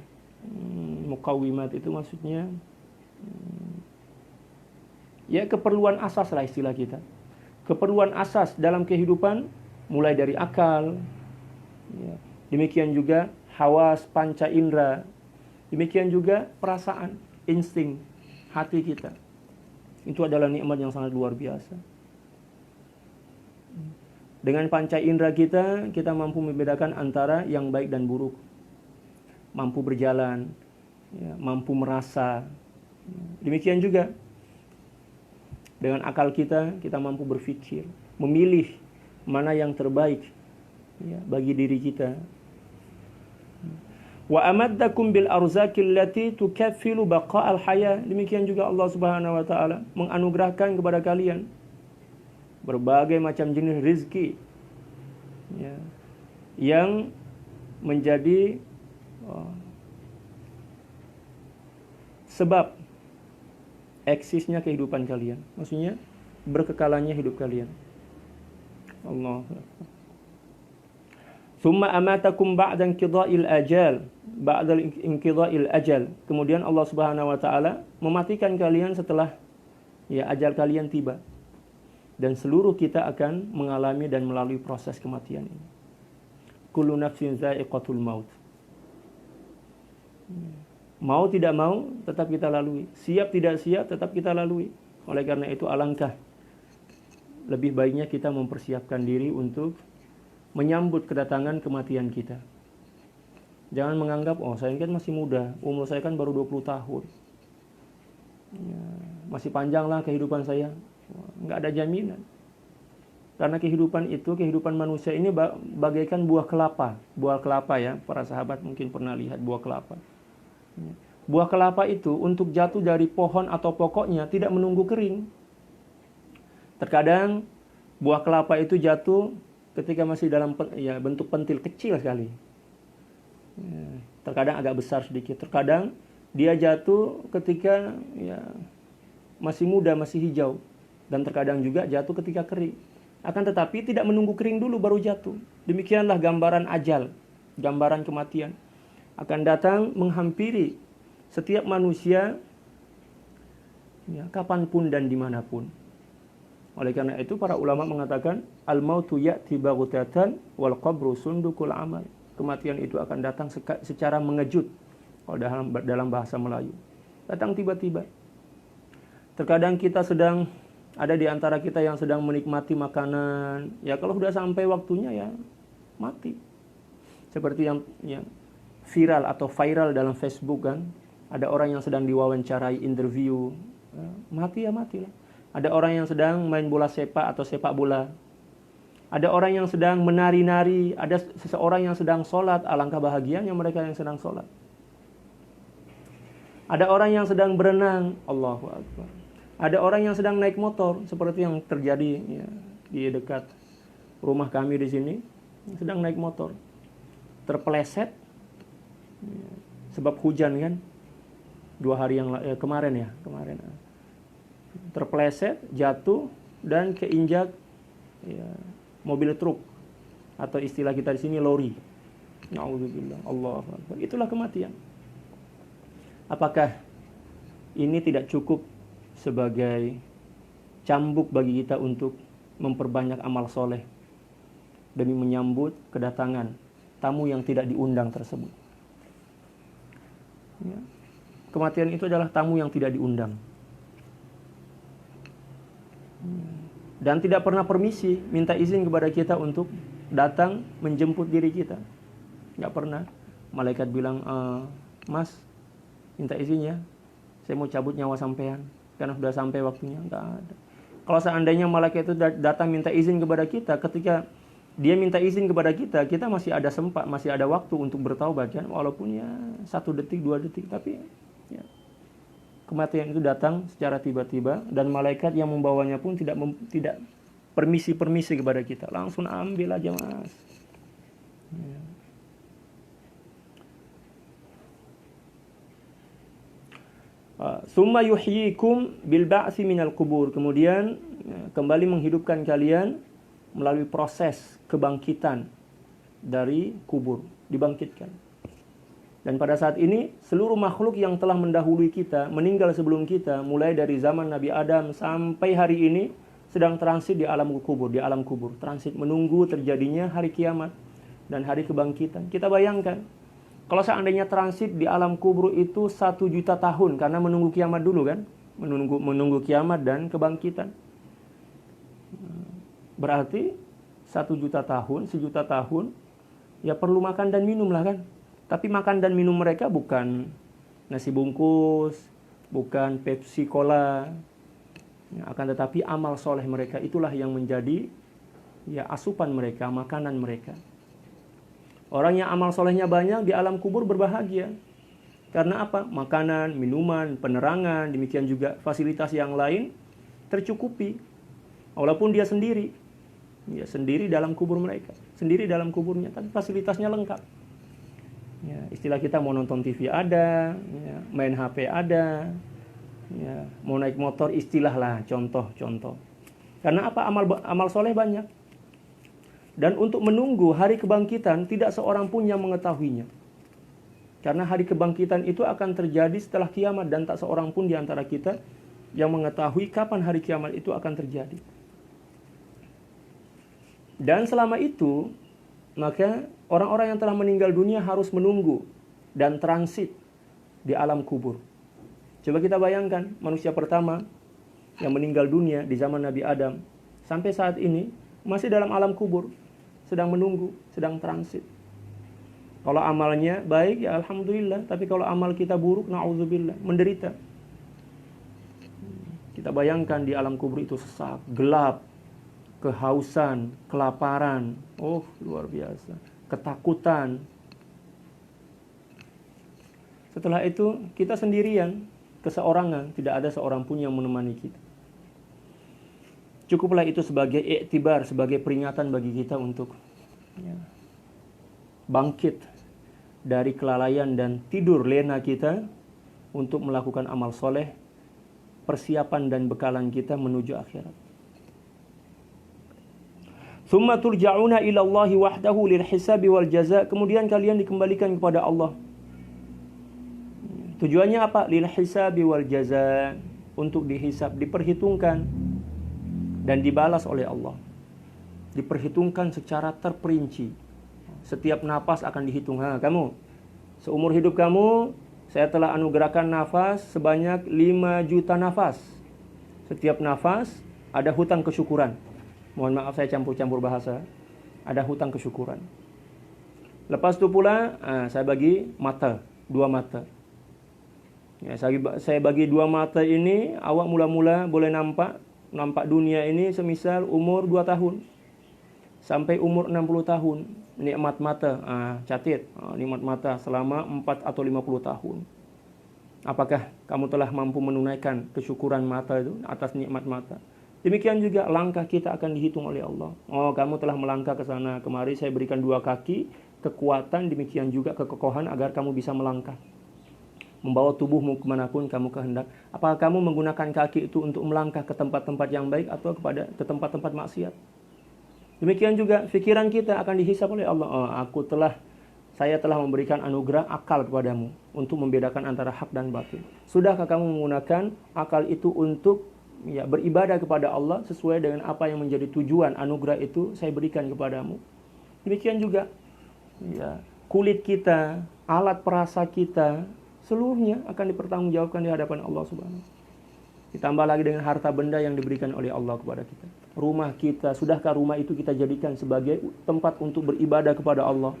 Muqawimat itu maksudnya ya keperluan asas lah istilah kita. Keperluan asas dalam kehidupan mulai dari akal, ya. Demikian juga hawas panca indera, demikian juga perasaan, insting hati kita. Itu adalah nikmat yang sangat luar biasa. Dengan panca indera kita mampu membedakan antara yang baik dan buruk, mampu berjalan, ya, mampu merasa. Demikian juga dengan akal kita mampu berpikir, memilih mana yang terbaik, ya, bagi diri kita. Wa amaddakum bil arzaqil lati tukaffilu baqa'al haya. Demikian juga Allah Subhanahu wa taala menganugerahkan kepada kalian berbagai macam jenis rezeki, ya, yang menjadi sebab eksisnya kehidupan kalian. Maksudnya berkekalannya hidup kalian. Allah. Thumma amatakum ba'da inqidha'il ajal. Ba'da inqidha'il ajal. Kemudian Allah Subhanahu wa taala mematikan kalian setelah ya ajal kalian tiba. Dan seluruh kita akan mengalami dan melalui proses kematian ini. Kullu nafsin za'iqatul maut. Mau tidak mau tetap kita lalui. Siap tidak siap tetap kita lalui. Oleh karena itu alangkah lebih baiknya kita mempersiapkan diri untuk menyambut kedatangan kematian kita. Jangan menganggap, oh saya kan masih muda, umur saya kan baru 20 tahun. Ya, masih panjang lah kehidupan saya. Nggak ada jaminan. Karena kehidupan manusia ini bagaikan buah kelapa. Buah kelapa ya, para sahabat mungkin pernah lihat buah kelapa. Buah kelapa itu untuk jatuh dari pohon atau pokoknya tidak menunggu kering. Terkadang buah kelapa itu jatuh ketika masih dalam ya, bentuk pentil kecil sekali. Ya, terkadang agak besar sedikit. Terkadang dia jatuh ketika ya, masih muda, masih hijau. Dan terkadang juga jatuh ketika kering. Akan tetapi tidak menunggu kering dulu baru jatuh. Demikianlah gambaran ajal, gambaran kematian. Akan datang menghampiri setiap manusia ya, kapanpun dan dimanapun. Oleh karena itu para ulama mengatakan al-mautu ya'ti baghtatan wal qabru sundukul amal. Kematian itu akan datang secara mengejut kalau dalam bahasa Melayu. Datang tiba-tiba. Terkadang kita sedang ada di antara kita yang sedang menikmati makanan, ya kalau sudah sampai waktunya ya mati. Seperti yang viral atau viral dalam Facebook kan, ada orang yang sedang diwawancarai interview, ya, mati ya matilah. Ada orang yang sedang main bola sepak atau sepak bola. Ada orang yang sedang menari-nari. Ada seseorang yang sedang sholat. Alangkah bahagianya mereka yang sedang sholat. Ada orang yang sedang berenang. Allahu Akbar. Ada orang yang sedang naik motor. Seperti yang terjadi ya, di dekat rumah kami di sini. Sedang naik motor. Terpeleset. Ya, sebab hujan kan. 2 hari yang kemarin. Terpeleset, jatuh dan keinjak ya, mobil truk atau istilah kita di sini lori. Nauzubillah. Allahu Akbar. Itulah kematian. Apakah ini tidak cukup sebagai cambuk bagi kita untuk memperbanyak amal soleh demi menyambut kedatangan tamu yang tidak diundang tersebut? Ya. Kematian itu adalah tamu yang tidak diundang. Dan tidak pernah permisi, minta izin kepada kita untuk datang menjemput diri kita. Nggak pernah. Malaikat bilang, Mas, minta izin ya, saya mau cabut nyawa sampean karena sudah sampai waktunya. Nggak ada. Kalau seandainya malaikat itu datang minta izin kepada kita, ketika dia minta izin kepada kita, kita masih ada sempat, masih ada waktu untuk bertaubat kan, walaupun ya 1 detik, 2 detik, tapi ya, kematian itu datang secara tiba-tiba dan malaikat yang membawanya pun tidak permisi kepada kita. Langsung ambil aja mas. Ya. Summa yuhyikum bil ba'si minal kubur. Kemudian ya, kembali menghidupkan kalian melalui proses kebangkitan dari kubur, dibangkitkan. Dan pada saat ini seluruh makhluk yang telah mendahului kita, meninggal sebelum kita, mulai dari zaman Nabi Adam sampai hari ini sedang transit di alam kubur, transit menunggu terjadinya hari kiamat dan hari kebangkitan. Kita bayangkan, kalau seandainya transit di alam kubur itu 1 juta tahun, karena menunggu kiamat dulu kan, menunggu kiamat dan kebangkitan. Berarti 1 juta tahun, 1 juta tahun, ya perlu makan dan minum lah kan. Tapi makan dan minum mereka bukan nasi bungkus, bukan Pepsi Cola, ya, akan tetapi amal soleh mereka itulah yang menjadi ya asupan mereka, makanan mereka. Orang yang amal solehnya banyak di alam kubur berbahagia. Karena apa? Makanan, minuman, penerangan, demikian juga fasilitas yang lain tercukupi. Walaupun dia sendiri dalam kubur mereka, sendiri dalam kuburnya, tapi fasilitasnya lengkap. Ya, istilah kita mau nonton TV ada, ya, main HP ada, ya, mau naik motor istilah lah, contoh. Karena apa? Amal soleh banyak. Dan untuk menunggu hari kebangkitan tidak seorang pun yang mengetahuinya. Karena hari kebangkitan itu akan terjadi setelah kiamat dan tak seorang pun di antara kita yang mengetahui kapan hari kiamat itu akan terjadi. Dan selama itu, maka orang-orang yang telah meninggal dunia harus menunggu dan transit di alam kubur. Coba kita bayangkan, manusia pertama yang meninggal dunia di zaman Nabi Adam sampai saat ini masih dalam alam kubur, sedang menunggu, sedang transit. Kalau amalnya baik, ya alhamdulillah. Tapi kalau amal kita buruk, na'udzubillah, menderita. Kita bayangkan di alam kubur itu sesak, gelap, kehausan, kelaparan, luar biasa, ketakutan. Setelah itu kita sendirian, keseorangan, tidak ada seorang pun yang menemani kita. Cukuplah itu sebagai iktibar, sebagai peringatan bagi kita untuk bangkit dari kelalaian dan tidur lena kita untuk melakukan amal soleh, persiapan dan bekalan kita menuju akhirat. Tsumma turja'una ila Allah wahdahu lil hisabi wal jazaa. Kemudian kalian dikembalikan kepada Allah. Tujuannya apa? Lil hisabi wal jazaa, untuk dihisab, diperhitungkan dan dibalas oleh Allah. Diperhitungkan secara terperinci. Setiap napas akan dihitung. Kamu seumur hidup kamu, saya telah anugerahkan nafas sebanyak 5 juta nafas. Setiap nafas ada hutang kesyukuran. Mohon maaf saya campur-campur bahasa. Ada hutang kesyukuran. Lepas itu pula saya bagi mata, 2 mata. Ya, saya bagi 2 mata ini, awak mula-mula boleh nampak dunia ini semisal umur 2 tahun. Sampai umur 60 tahun. Nikmat mata, catat, nikmat mata selama 4 atau 50 tahun. Apakah kamu telah mampu menunaikan kesyukuran mata itu atas nikmat mata? Demikian juga langkah kita akan dihitung oleh Allah. Kamu telah melangkah ke sana kemari, saya berikan 2 kaki, kekuatan, demikian juga kekokohan agar kamu bisa melangkah. Membawa tubuhmu kemanapun kamu kehendak. Apakah kamu menggunakan kaki itu untuk melangkah ke tempat-tempat yang baik atau ke tempat-tempat maksiat? Demikian juga pikiran kita akan dihisab oleh Allah. Saya telah memberikan anugerah akal kepadamu untuk membedakan antara hak dan batil. Sudahkah kamu menggunakan akal itu untuk beribadah kepada Allah sesuai dengan apa yang menjadi tujuan anugerah itu saya berikan kepadamu? Demikian juga kulit kita, alat perasa kita, seluruhnya akan dipertanggungjawabkan di hadapan Allah Subhanahu. Ditambah lagi dengan harta benda yang diberikan oleh Allah kepada kita. Rumah kita, sudahkah rumah itu kita jadikan sebagai tempat untuk beribadah kepada Allah?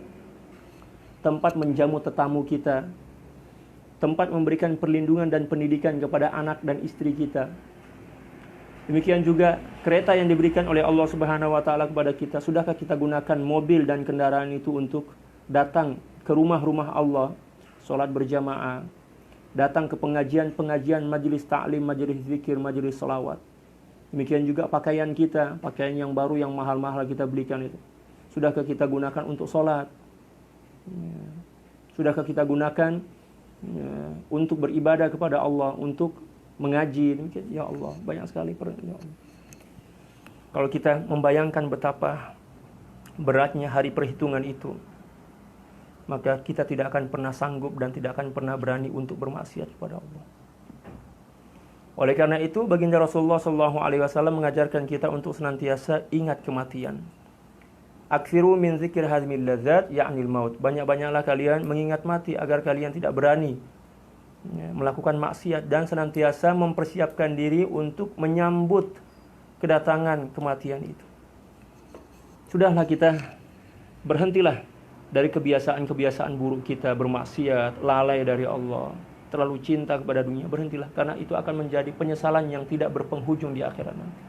Tempat menjamu tetamu kita, tempat memberikan perlindungan dan pendidikan kepada anak dan istri kita. Demikian juga kereta yang diberikan oleh Allah Subhanahu wa taala kepada kita, sudahkah kita gunakan mobil dan kendaraan itu untuk datang ke rumah-rumah Allah, salat berjamaah, datang ke pengajian-pengajian, majelis ta'lim, majelis zikir, majelis salawat. Demikian juga pakaian kita, pakaian yang baru yang mahal-mahal kita belikan itu, sudahkah kita gunakan untuk salat? Sudahkah kita gunakan untuk beribadah kepada Allah, untuk mengaji? Ya Allah, banyak sekali. Ya Allah. Kalau kita membayangkan betapa beratnya hari perhitungan itu, maka kita tidak akan pernah sanggup dan tidak akan pernah berani untuk bermaksiat kepada Allah. Oleh karena itu, baginda Rasulullah SAW mengajarkan kita untuk senantiasa ingat kematian. Akthiru min zikir hadmil ladzat ya'nil maut. Banyak-banyaklah kalian mengingat mati agar kalian tidak berani melakukan maksiat dan senantiasa mempersiapkan diri untuk menyambut kedatangan kematian itu. Sudahlah, kita berhentilah dari kebiasaan-kebiasaan buruk kita, bermaksiat, lalai dari Allah, terlalu cinta kepada dunia. Berhentilah, karena itu akan menjadi penyesalan yang tidak berpenghujung di akhirat nanti.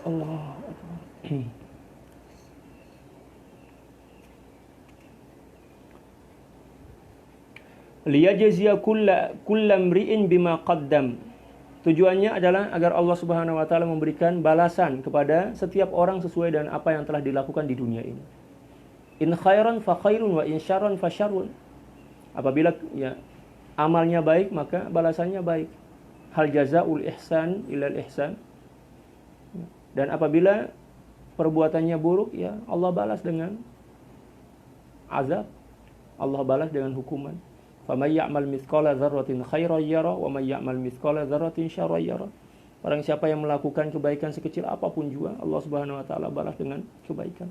Allah liyajziya kullam ri'in bima qaddam. Tujuannya adalah agar Allah Subhanahu wa taala memberikan balasan kepada setiap orang sesuai dengan apa yang telah dilakukan di dunia ini. In khairan fa khairun wa in syarran fa syarrun. Apabila amalnya baik, maka balasannya baik. Hal jazaul ihsan ilal ihsan. Dan apabila perbuatannya buruk, Allah balas dengan azab. Allah balas dengan hukuman. Faman ya'mal mithqala dzarratin khairan yara wa man ya'mal mithqala dzarratin syarran yara. Barang siapa yang melakukan kebaikan sekecil apapun juga, Allah Subhanahu wa taala balas dengan kebaikan.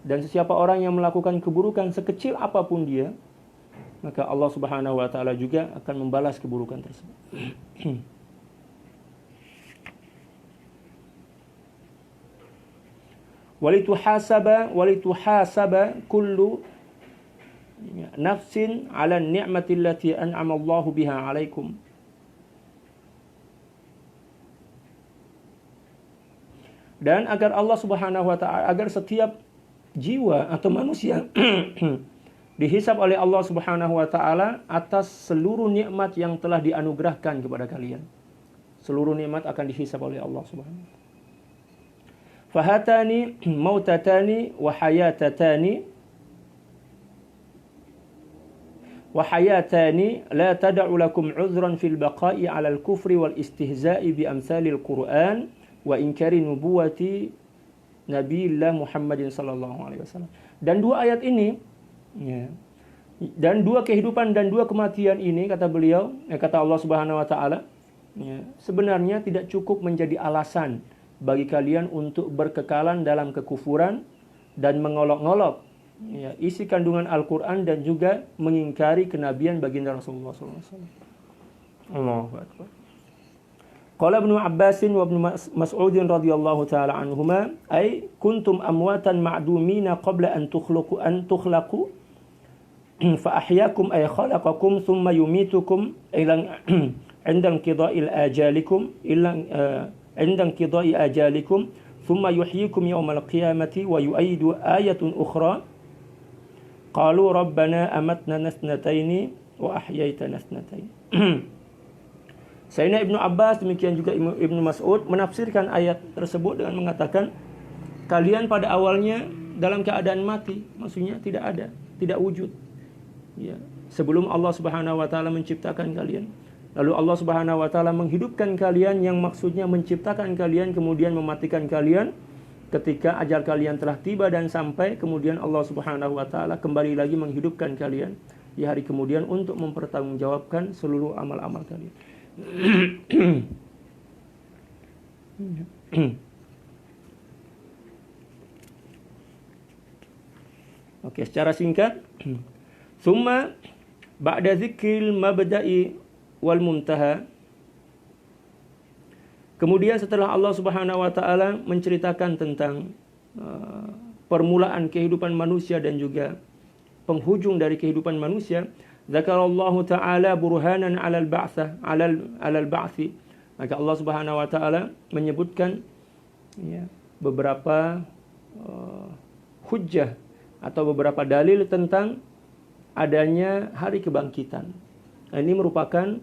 Dan sesiapa orang yang melakukan keburukan sekecil apapun dia, maka Allah Subhanahu wa taala juga akan membalas keburukan tersebut. Walituhasaba kullu nafsin 'ala an-ni'mati allati an'ama Allahu biha 'alaikum. Dan agar Allah Subhanahu wa taala, agar setiap jiwa atau manusia dihisab oleh Allah Subhanahu wa taala atas seluruh nikmat yang telah dianugerahkan kepada kalian. Seluruh nikmat akan dihisab oleh Allah Subhanahu wa taala. Fahatani mautatani wa hayatani la tad'u lakum 'udhran fil baqa'i 'ala al-kufri wal istihza'i bi amsalil Qur'an wa inkari nubuwati Nabiillah Muhammadin sallallahu alaihi wasallam. Dan dua ayat ini, dan dua kehidupan dan dua kematian ini, kata beliau, kata Allah Subhanahu wa taala, sebenarnya tidak cukup menjadi alasan bagi kalian untuk berkekalan dalam kekufuran dan mengolok-ngolok isi kandungan Al-Quran dan juga mengingkari kenabian baginda Rasulullah SAW. Allahu Akbar. Qala Ibnu Abbas wa Ibnu Mas'ud radhiyallahu ta'ala anhuma, ay kuntum amwatan ma'dumina qabla an tukhlaqu fa ahyakum ay khalaqakum thumma yumitukum ila 'inda inqida'il ajalikum عند انقضاء أجالكم ثم يحييكم يوم القيامة ويؤيد آية أخرى قالوا ربنا أمتنا اثنتين وأحييتنا اثنتين. Sayyidina Ibnu Abbas, demikian juga Ibnu Mas'ud menafsirkan ayat tersebut dengan mengatakan, kalian pada awalnya dalam keadaan mati, maksudnya tidak ada, tidak wujud. Sebelum Allah Subhanahu wa taala menciptakan kalian. Lalu Allah Subhanahu wa taala menghidupkan kalian, yang maksudnya menciptakan kalian kemudian mematikan kalian ketika ajal kalian telah tiba dan sampai, kemudian Allah Subhanahu wa taala kembali lagi menghidupkan kalian di hari kemudian untuk mempertanggungjawabkan seluruh amal-amal kalian. Oke, secara singkat, summa ba'da dzikril mabda'i wal muntaha. Kemudian setelah Allah Subhanahu wa taala menceritakan tentang permulaan kehidupan manusia dan juga penghujung dari kehidupan manusia, zakarallahu taala burhanan 'alal ba'tsah 'alal ba'thi. Maka Allah Subhanahu wa taala menyebutkan beberapa hujjah atau beberapa dalil tentang adanya hari kebangkitan. Ini merupakan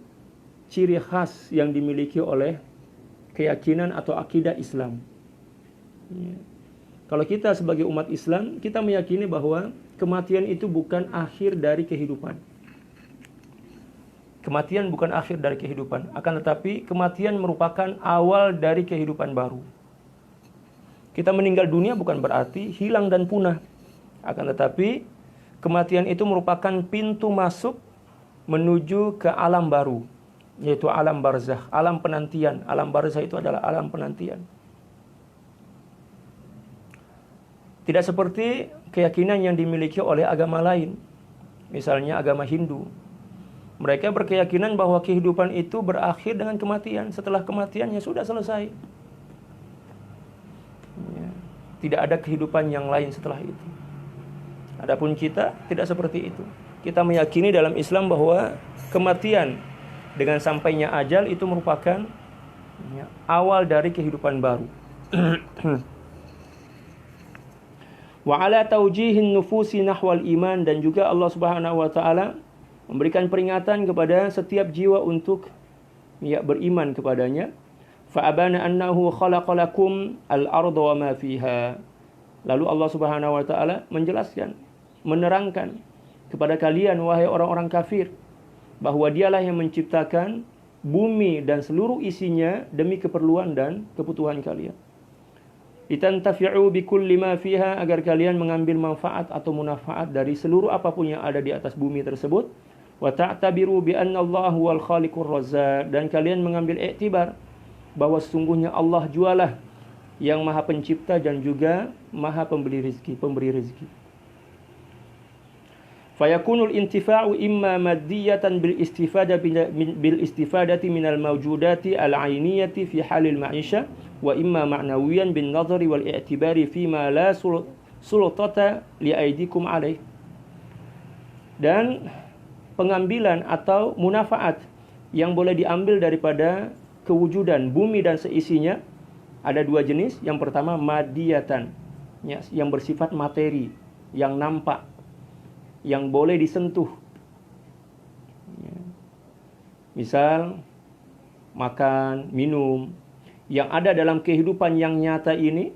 ciri khas yang dimiliki oleh keyakinan atau akidah Islam. Kalau kita sebagai umat Islam, kita meyakini bahwa kematian itu bukan akhir dari kehidupan. Kematian bukan akhir dari kehidupan, akan tetapi kematian merupakan awal dari kehidupan baru. Kita meninggal dunia bukan berarti hilang dan punah. Akan tetapi kematian itu merupakan pintu masuk menuju ke alam baru, yaitu alam barzakh, alam penantian. Alam barzakh itu adalah alam penantian. Tidak seperti keyakinan yang dimiliki oleh agama lain. Misalnya agama Hindu. Mereka berkeyakinan bahwa kehidupan itu berakhir dengan kematian. Setelah kematiannya sudah selesai. Ya. Tidak ada kehidupan yang lain setelah itu. Adapun kita tidak seperti itu. Kita meyakini dalam Islam bahwa kematian dengan sampainya ajal itu merupakan awal dari kehidupan baru. Wa ala taujihin nufusi nahwal iman, dan juga Allah Subhanahu wa taala memberikan peringatan kepada setiap jiwa untuk beriman kepadanya. Fa abana annahu khalaqalakum al-ardha wa ma fiha. Lalu Allah Subhanahu wa taala menjelaskan, menerangkan kepada kalian wahai orang-orang kafir bahwa dialah yang menciptakan bumi dan seluruh isinya demi keperluan dan kebutuhan kalian. Litantafi'u bikulli ma fiha, agar kalian mengambil manfaat atau munafaat dari seluruh apapun yang ada di atas bumi tersebut. Wa ta'tabiru bi anna Allah huwal khaliqur razzaq, dan kalian mengambil iktibar bahwa sesungguhnya Allah jualah yang Maha Pencipta dan juga Maha Pemberi rezeki. Fayakunul intifa'u imma maddiyatan bil istifadati minal mawjudati al-'ainiyati fi halil ma'isha, wa imma ma'nawiyan bin nazari wal i'tibari fima la sultata li aidikum alaih. Dan pengambilan atau munafaat yang boleh diambil daripada kewujudan bumi dan seisinya ada dua jenis. Yang pertama madiyatan, yang bersifat materi, yang nampak, yang boleh disentuh. Misal makan, minum, yang ada dalam kehidupan yang nyata ini,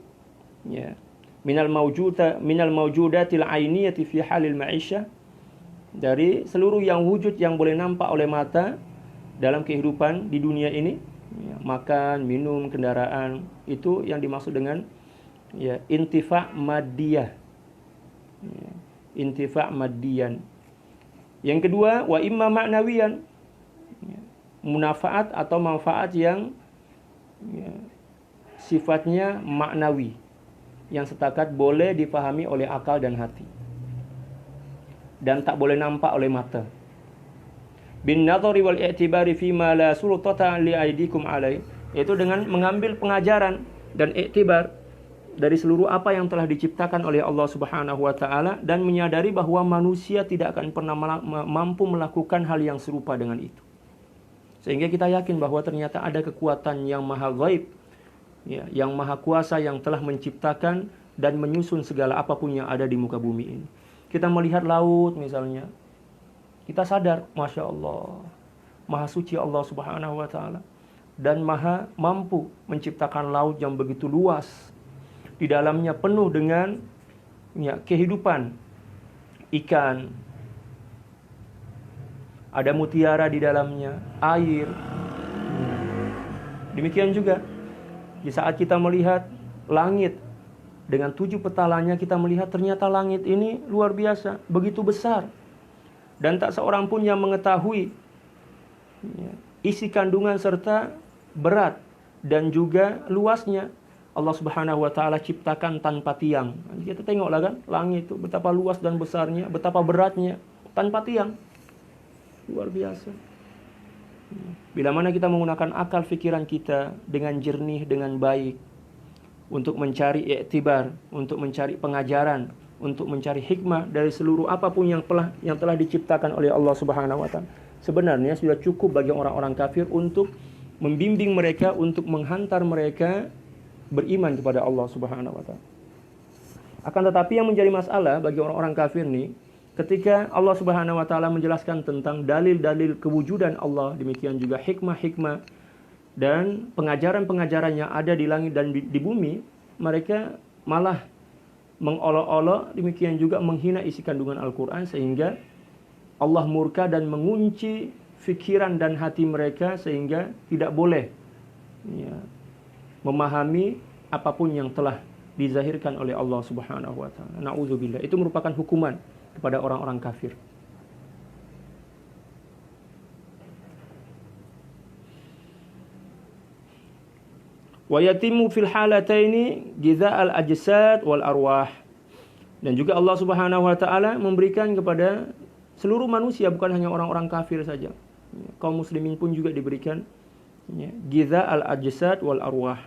minal mawjudatil ainiyati fi halil ma'isyah, dari seluruh yang wujud yang boleh nampak oleh mata dalam kehidupan di dunia ini. Makan, minum, kendaraan, itu yang dimaksud dengan intifa' maddiyah. Intifa' maddiyan. Yang kedua, wa imma ma'nawiyan, munafaat atau manfaat yang sifatnya maknawi, yang setakat boleh dipahami oleh akal dan hati dan tak boleh nampak oleh mata. Bin nadhari wal i'tibari fima la sultata li aidikum alai, yaitu dengan mengambil pengajaran dan iktibar dari seluruh apa yang telah diciptakan oleh Allah Subhanahu wa taala, dan menyadari bahwa manusia tidak akan pernah mampu melakukan hal yang serupa dengan itu. Sehingga kita yakin bahwa ternyata ada kekuatan yang maha gaib, yang maha kuasa, yang telah menciptakan dan menyusun segala apapun yang ada di muka bumi ini. Kita melihat laut misalnya, kita sadar, Masya Allah, maha suci Allah Subhanahu wa ta'ala, dan maha mampu menciptakan laut yang begitu luas. Di dalamnya penuh dengan kehidupan ikan, ada mutiara di dalamnya, air. Demikian juga di saat kita melihat langit dengan 7 petalanya, kita melihat ternyata langit ini luar biasa, begitu besar, dan tak seorang pun yang mengetahui isi kandungan serta berat dan juga luasnya. Allah Subhanahu wa taala ciptakan tanpa tiang. Kita tengoklah kan, langit itu betapa luas dan besarnya, betapa beratnya, tanpa tiang. Luar biasa. Bila mana kita menggunakan akal fikiran kita dengan jernih, dengan baik, untuk mencari iktibar, untuk mencari pengajaran, untuk mencari hikmah dari seluruh apapun yang telah diciptakan oleh Allah Subhanahu wa taala, sebenarnya sudah cukup bagi orang-orang kafir untuk membimbing mereka, untuk menghantar mereka beriman kepada Allah Subhanahu wa taala. Akan tetapi yang menjadi masalah bagi orang-orang kafir ini, ketika Allah Subhanahu wa taala menjelaskan tentang dalil-dalil kewujudan Allah, demikian juga hikmah-hikmah dan pengajaran-pengajaran yang ada di langit dan di bumi, mereka malah mengolok-olok, demikian juga menghina isi kandungan Al-Quran, sehingga Allah murka dan mengunci fikiran dan hati mereka sehingga tidak boleh memahami apapun yang telah dizahirkan oleh Allah Subhanahu wa taala. Nauzubillah. Itu merupakan hukuman kepada orang-orang kafir. Wa yatimu fil halataini jiza'al ajsad wal arwah. Dan juga Allah Subhanahu wa taala memberikan kepada seluruh manusia, bukan hanya orang-orang kafir saja. Kaum muslimin pun juga diberikan jiza'al ajsad wal arwah.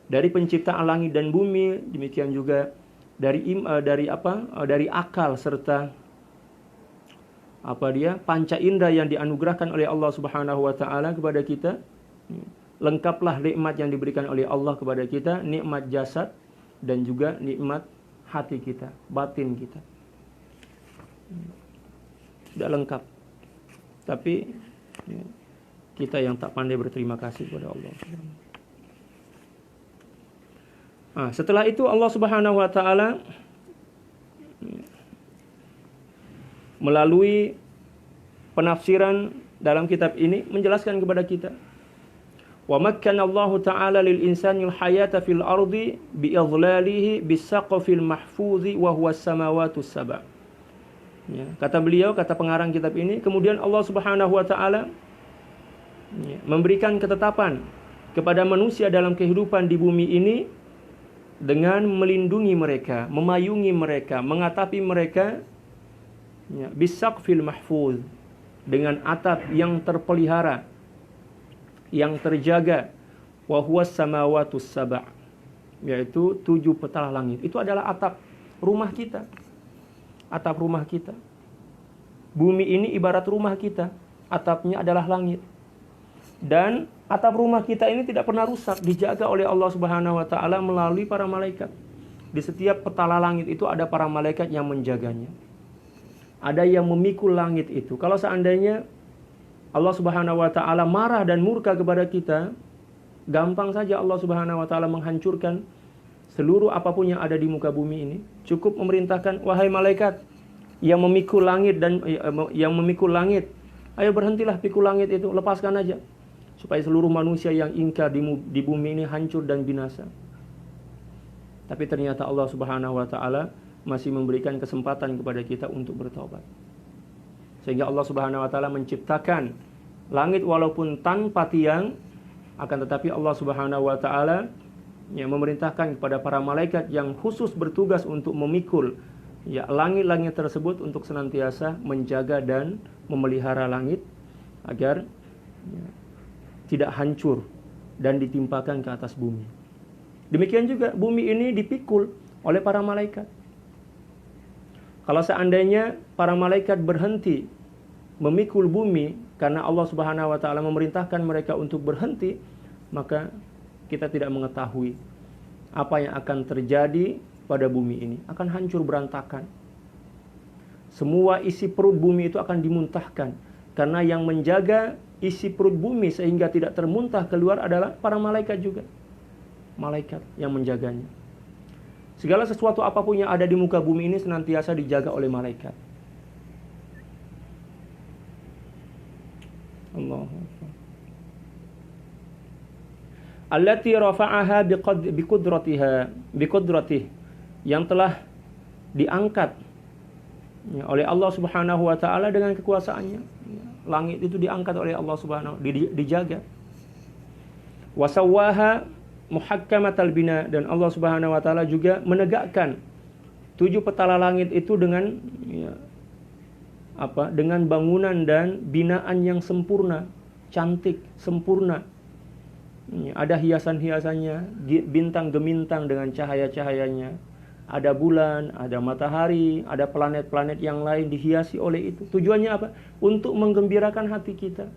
Dari penciptaan langit dan bumi, demikian juga dari akal serta panca indera yang dianugerahkan oleh Allah Subhanahu wa taala kepada kita. Lengkaplah nikmat yang diberikan oleh Allah kepada kita, nikmat jasad dan juga nikmat hati kita, batin kita. Tidak lengkap. Tapi kita yang tak pandai berterima kasih kepada Allah. Setelah itu Allah Subhanahu wa taala melalui penafsiran dalam kitab ini menjelaskan kepada kita, wa makkana Allah taala lil insani al hayata fil ardi bi idlalihi bis saqfil mahfuzi wa huwa as-samawatus sab'. Kata beliau, kata pengarang kitab ini, kemudian Allah Subhanahu wa taala memberikan ketetapan kepada manusia dalam kehidupan di bumi ini dengan melindungi mereka, memayungi mereka, mengatapi mereka bisaqfil mahfuz, dengan atap yang terpelihara, yang terjaga, wa huwas samawatus sab', yaitu 7 petala langit. Itu adalah atap rumah kita. Atap rumah kita. Bumi ini ibarat rumah kita, atapnya adalah langit. Dan atap rumah kita ini tidak pernah rusak, dijaga oleh Allah Subhanahu wa taala melalui para malaikat. Di setiap petala langit itu ada para malaikat yang menjaganya. Ada yang memikul langit itu. Kalau seandainya Allah Subhanahu wa taala marah dan murka kepada kita, gampang saja Allah Subhanahu wa taala menghancurkan seluruh apapun yang ada di muka bumi ini. Cukup memerintahkan, wahai malaikat yang memikul langit ayo berhentilah pikul langit itu, lepaskan aja, supaya seluruh manusia yang ingkar di bumi ini hancur dan binasa. Tapi ternyata Allah Subhanahu wa taala masih memberikan kesempatan kepada kita untuk bertaubat. Sehingga Allah Subhanahu wa taala menciptakan langit walaupun tanpa tiang, akan tetapi Allah Subhanahu wa taala yang memerintahkan kepada para malaikat yang khusus bertugas untuk memikul langit-langit tersebut untuk senantiasa menjaga dan memelihara langit agar tidak hancur dan ditimpakan ke atas bumi. Demikian juga bumi ini dipikul oleh para malaikat. Kalau seandainya para malaikat berhenti memikul bumi karena Allah Subhanahu wa taala memerintahkan mereka untuk berhenti, maka kita tidak mengetahui apa yang akan terjadi pada bumi ini. Akan hancur berantakan. Semua isi perut bumi itu akan dimuntahkan. Karena yang menjaga isi perut bumi sehingga tidak termuntah keluar adalah para malaikat juga. Malaikat yang menjaganya. Segala sesuatu apapun yang ada di muka bumi ini senantiasa dijaga oleh malaikat. Allahu Akbar. Allati rafa'aha biqudratih, yang telah diangkat oleh Allah Subhanahu wa taala dengan kekuasaannya. Langit itu diangkat oleh Allah Subhanahu, dijaga. Wasawwaha muhakkamatal bina, dan Allah Subhanahu wa taala juga menegakkan 7 petala langit itu dengan dengan bangunan dan binaan yang sempurna, cantik, sempurna. Ada hiasan-hiasannya, bintang gemintang dengan cahaya-cahayanya. Ada bulan, ada matahari, ada planet-planet yang lain dihiasi oleh itu. Tujuannya apa? Untuk menggembirakan hati kita.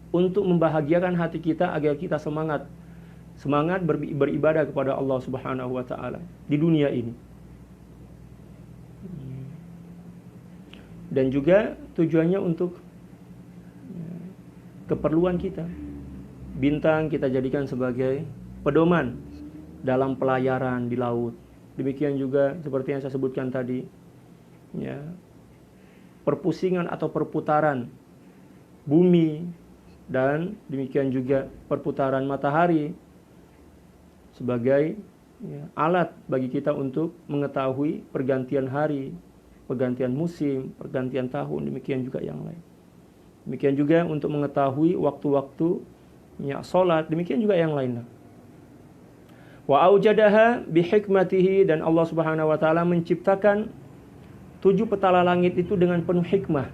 Untuk membahagiakan hati kita agar kita semangat beribadah kepada Allah Subhanahu wa taala di dunia ini. Dan juga tujuannya untuk keperluan kita. Bintang kita jadikan sebagai pedoman dalam pelayaran di laut. Demikian juga seperti yang saya sebutkan tadi, perpusingan atau perputaran bumi, dan demikian juga perputaran matahari sebagai ya, alat bagi kita untuk mengetahui pergantian hari, pergantian musim, pergantian tahun, demikian juga yang lain. Demikian juga untuk mengetahui waktu-waktu ya, salat, demikian juga yang lainnya. Wa aujadaha bihikmatihi, dan Allah Subhanahu wa taala menciptakan 7 petala langit itu dengan penuh hikmah.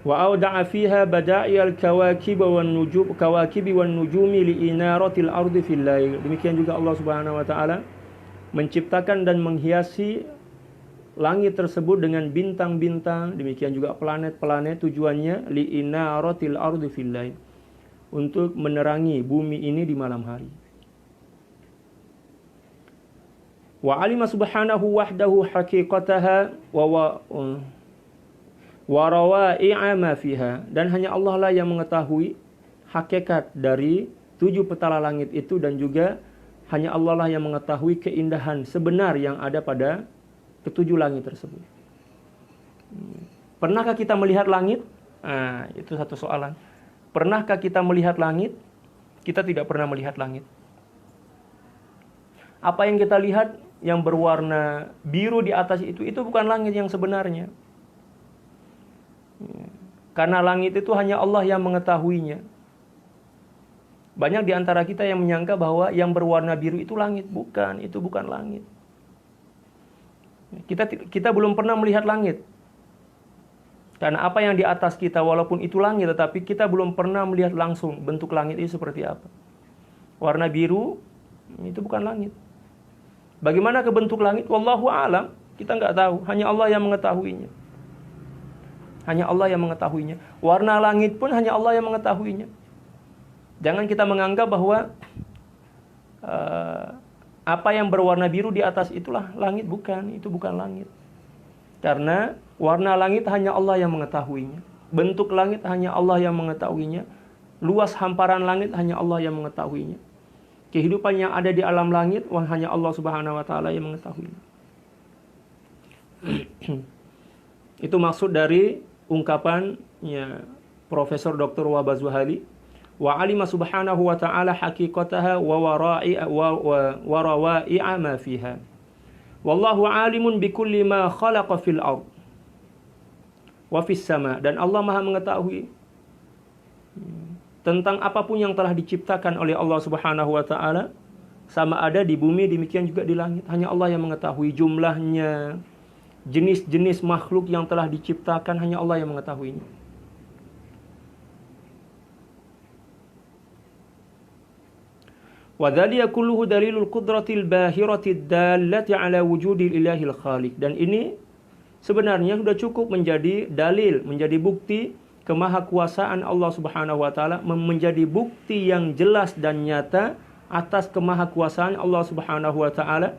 Wa auda'a fiha bada'iyal kawakib wan nujum kawakibi wan nujumi li inaratil ardi fil lail. Demikian juga Allah Subhanahu wa taala menciptakan dan menghiasi langit tersebut dengan bintang-bintang, demikian juga planet-planet, tujuannya li inaratil ardi fil lail, untuk menerangi bumi ini di malam hari. Wa alima subhanahu wahdahu haqiqataha wa rawai'a ma fiha, dan hanya Allah lah yang mengetahui hakikat dari 7 petala langit itu, dan juga hanya Allah lah yang mengetahui keindahan sebenar yang ada pada ketujuh langit tersebut. Pernahkah kita melihat langit? Nah, itu satu soalan. Pernahkah kita melihat langit? Kita tidak pernah melihat langit. Apa yang kita lihat yang berwarna biru di atas itu bukan langit yang sebenarnya. Karena langit itu hanya Allah yang mengetahuinya. Banyak di antara kita yang menyangka bahwa yang berwarna biru itu langit. Bukan, itu bukan langit. Kita belum pernah melihat langit. Karena apa yang di atas kita walaupun itu langit, tetapi kita belum pernah melihat langsung bentuk langit itu seperti apa. Warna biru itu bukan langit. Bagaimana ke bentuk langit? Wallahu a'lam, kita nggak tahu. Hanya Allah yang mengetahuinya. Hanya Allah yang mengetahuinya. Warna langit pun hanya Allah yang mengetahuinya. Jangan kita menganggap bahwa apa yang berwarna biru di atas itulah langit. Bukan, itu bukan langit. Karena warna langit hanya Allah yang mengetahuinya. Bentuk langit hanya Allah yang mengetahuinya. Luas hamparan langit hanya Allah yang mengetahuinya. Kehidupan yang ada di alam langit hanya Allah Subhanahu wa taala yang mengetahuinya. Itu maksud dari ungkapan ya, Profesor Dr. Wahbah Zuhali, wa alima subhanahu wa ta'ala haqiqataha wa rawai'a ma fiha. Wallahu alimun bikulli ma khalaqa fil ard wa fis sama. Dan Allah Maha mengetahui tentang apapun yang telah diciptakan oleh Allah Subhanahu wa taala, sama ada di bumi demikian juga di langit. Hanya Allah yang mengetahui jumlahnya, jenis-jenis makhluk yang telah diciptakan, hanya Allah yang mengetahuinya. Wa dzalika kulluhu dalilul qudratil bahiratid dallati ala wujudil ilahil khaliq. Dan ini sebenarnya sudah cukup menjadi dalil, menjadi bukti kemahakuasaan Allah Subhanahu wa taala, menjadi bukti yang jelas dan nyata atas kemahakuasaan Allah Subhanahu wa taala,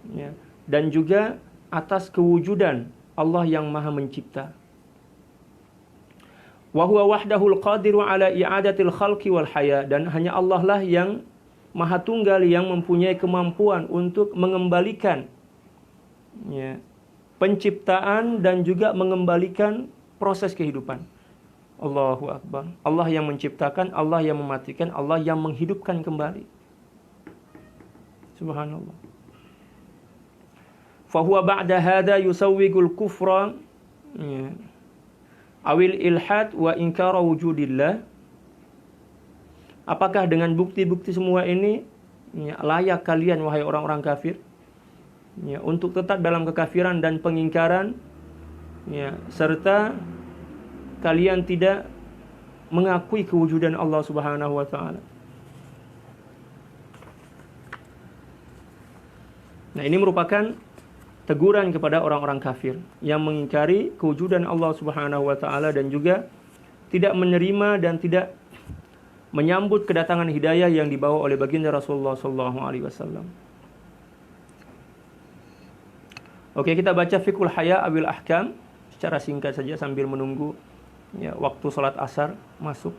ya, dan juga atas kewujudan Allah yang Maha Mencipta. Wa huwa wahdahul qadiru ala i'adatil khalqi wal haya. Dan hanya Allah lah yang Maha Tunggal, yang mempunyai kemampuan untuk mengembalikan ya, penciptaan dan juga mengembalikan proses kehidupan. Allahu Akbar. Allah yang menciptakan, Allah yang mematikan, Allah yang menghidupkan kembali. Subhanallah. Fahuwa ba'da hadha yusawwigul kufra ya, awil ilhad wa inkara wujudillah. Apakah dengan bukti-bukti semua ini ya, layak kalian wahai orang-orang kafir ya, untuk tetap dalam kekafiran dan pengingkaran ya, serta kalian tidak mengakui kewujudan Allah Subhanahu wa taala. Nah, ini merupakan teguran kepada orang-orang kafir yang mengingkari kewujudan Allah Subhanahu wa taala dan juga tidak menerima dan tidak menyambut kedatangan hidayah yang dibawa oleh baginda Rasulullah SAW. Oke, kita baca Fiqhul Haya Awil Ahkam secara singkat saja sambil menunggu ya, waktu sholat asar masuk.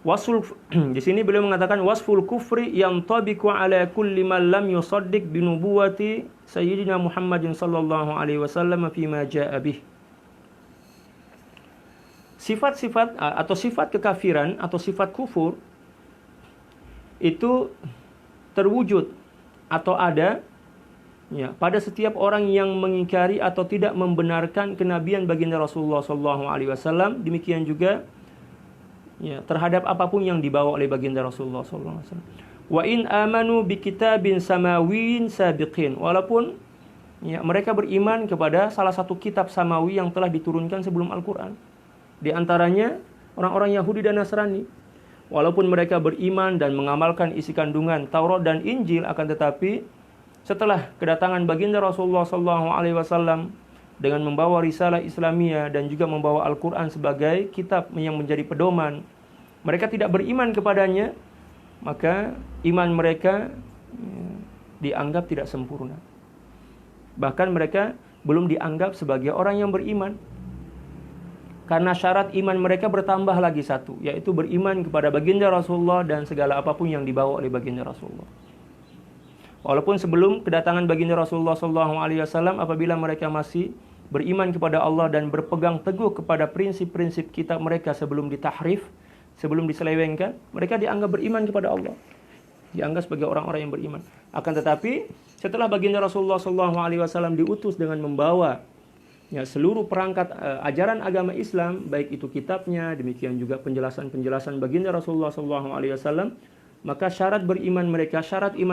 Wasful di sini beliau mengatakan wasful kufri yang tabiqu ala kulli man lam yusaddiq bi nubuwati sayyidina Muhammadin sallallahu alaihi wasallam fi ma jaa bih. Sifat-sifat atau sifat kekafiran atau sifat kufur itu terwujud atau ada ya pada setiap orang yang mengingkari atau tidak membenarkan kenabian baginda Rasulullah sallallahu alaihi wasallam, demikian juga ya terhadap apapun yang dibawa oleh baginda Rasulullah sallallahu alaihi wasallam. Wa in amanu bi kitabin samawiyyin sabiqin, walaupun ya mereka beriman kepada salah satu kitab samawi yang telah diturunkan sebelum Al-Qur'an. Di antaranya orang-orang Yahudi dan Nasrani. Walaupun mereka beriman dan mengamalkan isi kandungan Taurat dan Injil, akan tetapi setelah kedatangan baginda Rasulullah sallallahu alaihi wasallam dengan membawa risalah Islamiyah dan juga membawa Al-Quran sebagai kitab yang menjadi pedoman, mereka tidak beriman kepadanya, maka iman mereka dianggap tidak sempurna. Bahkan mereka belum dianggap sebagai orang yang beriman. Karena syarat iman mereka bertambah lagi satu, yaitu beriman kepada baginda Rasulullah dan segala apapun yang dibawa oleh baginda Rasulullah. Walaupun sebelum kedatangan baginda Rasulullah SAW, apabila mereka masih beriman kepada Allah dan berpegang teguh kepada prinsip-prinsip kitab mereka sebelum ditahrif, sebelum diselewengkan, mereka dianggap beriman kepada Allah, dianggap sebagai orang-orang yang beriman. Akan tetapi setelah baginda Rasulullah SAW diutus dengan membawa ya seluruh perangkat ajaran agama Islam, baik itu kitabnya, demikian juga penjelasan-penjelasan baginda Rasulullah SAW, maka syarat iman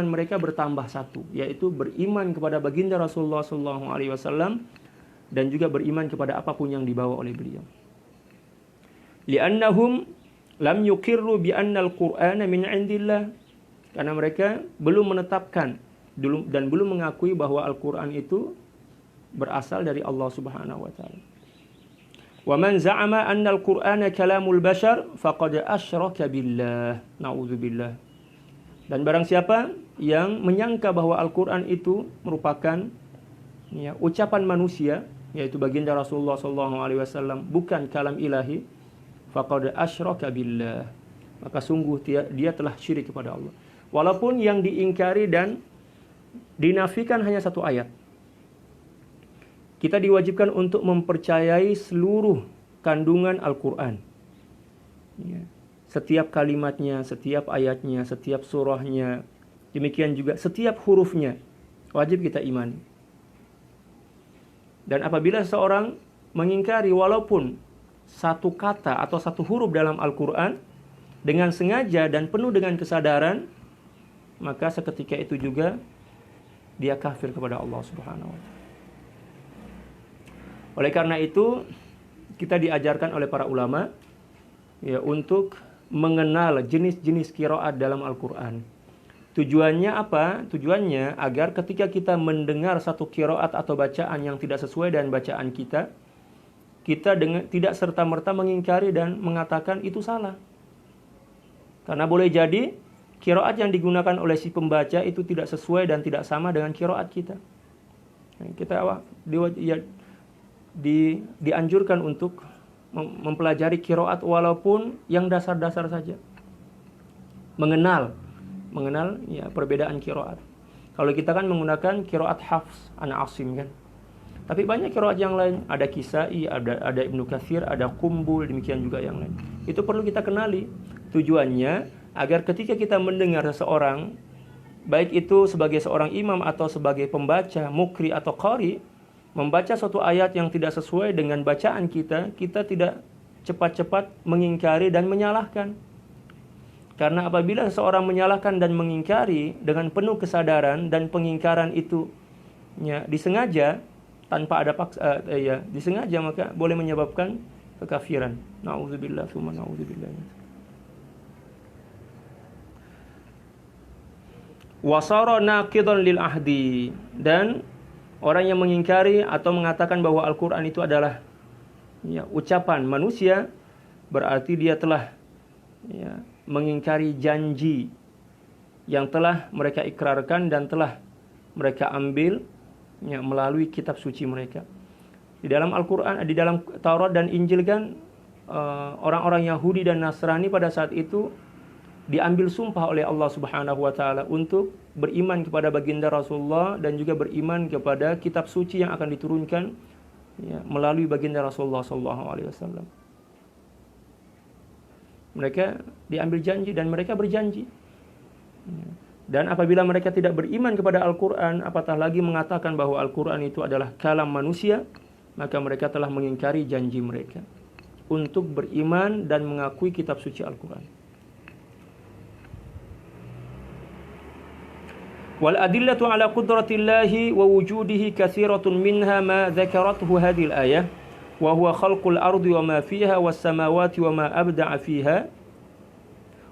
mereka bertambah satu, yaitu beriman kepada baginda Rasulullah SAW dan juga beriman kepada apapun yang dibawa oleh beliau. Li'annahum lam yuqirru bi anna al-Qur'ana min 'indillah, karena mereka belum menetapkan dan belum mengakui bahwa Al-Qur'an itu berasal dari Allah Subhanahu wa taala. Wa man za'ama anna al-Qur'ana kalamul bashar faqad asyraka billah. Nauzubillah. Dan barang siapa yang menyangka bahwa Al-Qur'an itu merupakan ya ucapan manusia, yaitu baginda Rasulullah SAW, bukan kalam ilahi, faqad asyraka billah, maka sungguh dia telah syirik kepada Allah. Walaupun yang diingkari dan dinafikan hanya satu ayat, kita diwajibkan untuk mempercayai seluruh kandungan Al-Quran. Ya. Setiap kalimatnya, setiap ayatnya, setiap surahnya, demikian juga setiap hurufnya, wajib kita imani. Dan apabila seseorang mengingkari walaupun satu kata atau satu huruf dalam Al-Quran dengan sengaja dan penuh dengan kesadaran, maka seketika itu juga dia kafir kepada Allah Subhanahu wa taala. Oleh karena itu, kita diajarkan oleh para ulama ya untuk mengenal jenis-jenis qiraat dalam Al-Quran. Tujuannya apa? Tujuannya agar ketika kita mendengar satu qiraat atau bacaan yang tidak sesuai dengan bacaan kita tidak serta-merta mengingkari dan mengatakan itu salah. Karena boleh jadi qiraat yang digunakan oleh si pembaca itu tidak sesuai dan tidak sama dengan qiraat kita. Kita dianjurkan untuk mempelajari qiraat walaupun yang dasar-dasar saja. Mengenal ya perbedaan qiraat. Kalau kita kan menggunakan qiraat Hafs an Asim kan. Tapi banyak qiraat yang lain, ada Kisai, ada Ibnu Katsir, ada Qumbul, demikian juga yang lain. Itu perlu kita kenali. Tujuannya agar ketika kita mendengar seseorang, baik itu sebagai seorang imam atau sebagai pembaca, mukri atau qari, membaca suatu ayat yang tidak sesuai dengan bacaan kita tidak cepat-cepat mengingkari dan menyalahkan. Karena apabila seseorang menyalahkan dan mengingkari dengan penuh kesadaran dan pengingkaran itu ya, disengaja tanpa ada disengaja, maka boleh menyebabkan kekafiran. Nauzubillah tsumma nauzubillah. Wasara naqidan lil ahdi, dan orang yang mengingkari atau mengatakan bahwa Al-Quran itu adalah ya, ucapan manusia, berarti dia telah ya, mengingkari janji yang telah mereka ikrarkan dan telah mereka ambil ya, melalui kitab suci mereka. Di dalam Al-Quran, di dalam Taurat dan Injil kan orang-orang Yahudi dan Nasrani pada saat itu diambil sumpah oleh Allah Subhanahu wa taala untuk beriman kepada baginda Rasulullah dan juga beriman kepada kitab suci yang akan diturunkan ya, melalui baginda Rasulullah sallallahu alaihi wasallam. Mereka diambil janji dan mereka berjanji. Dan apabila mereka tidak beriman kepada Al-Quran, apatah lagi mengatakan bahwa Al-Quran itu adalah kalam manusia, maka mereka telah mengingkari janji mereka untuk beriman dan mengakui kitab suci Al-Quran. Wal adillatu ala qudratillahi wa wujudihi katsiratun minha ma dzakarathu hadhihi al-ayah wa huwa khalqul ardi wa ma fiha was samawati wa ma abda'a fiha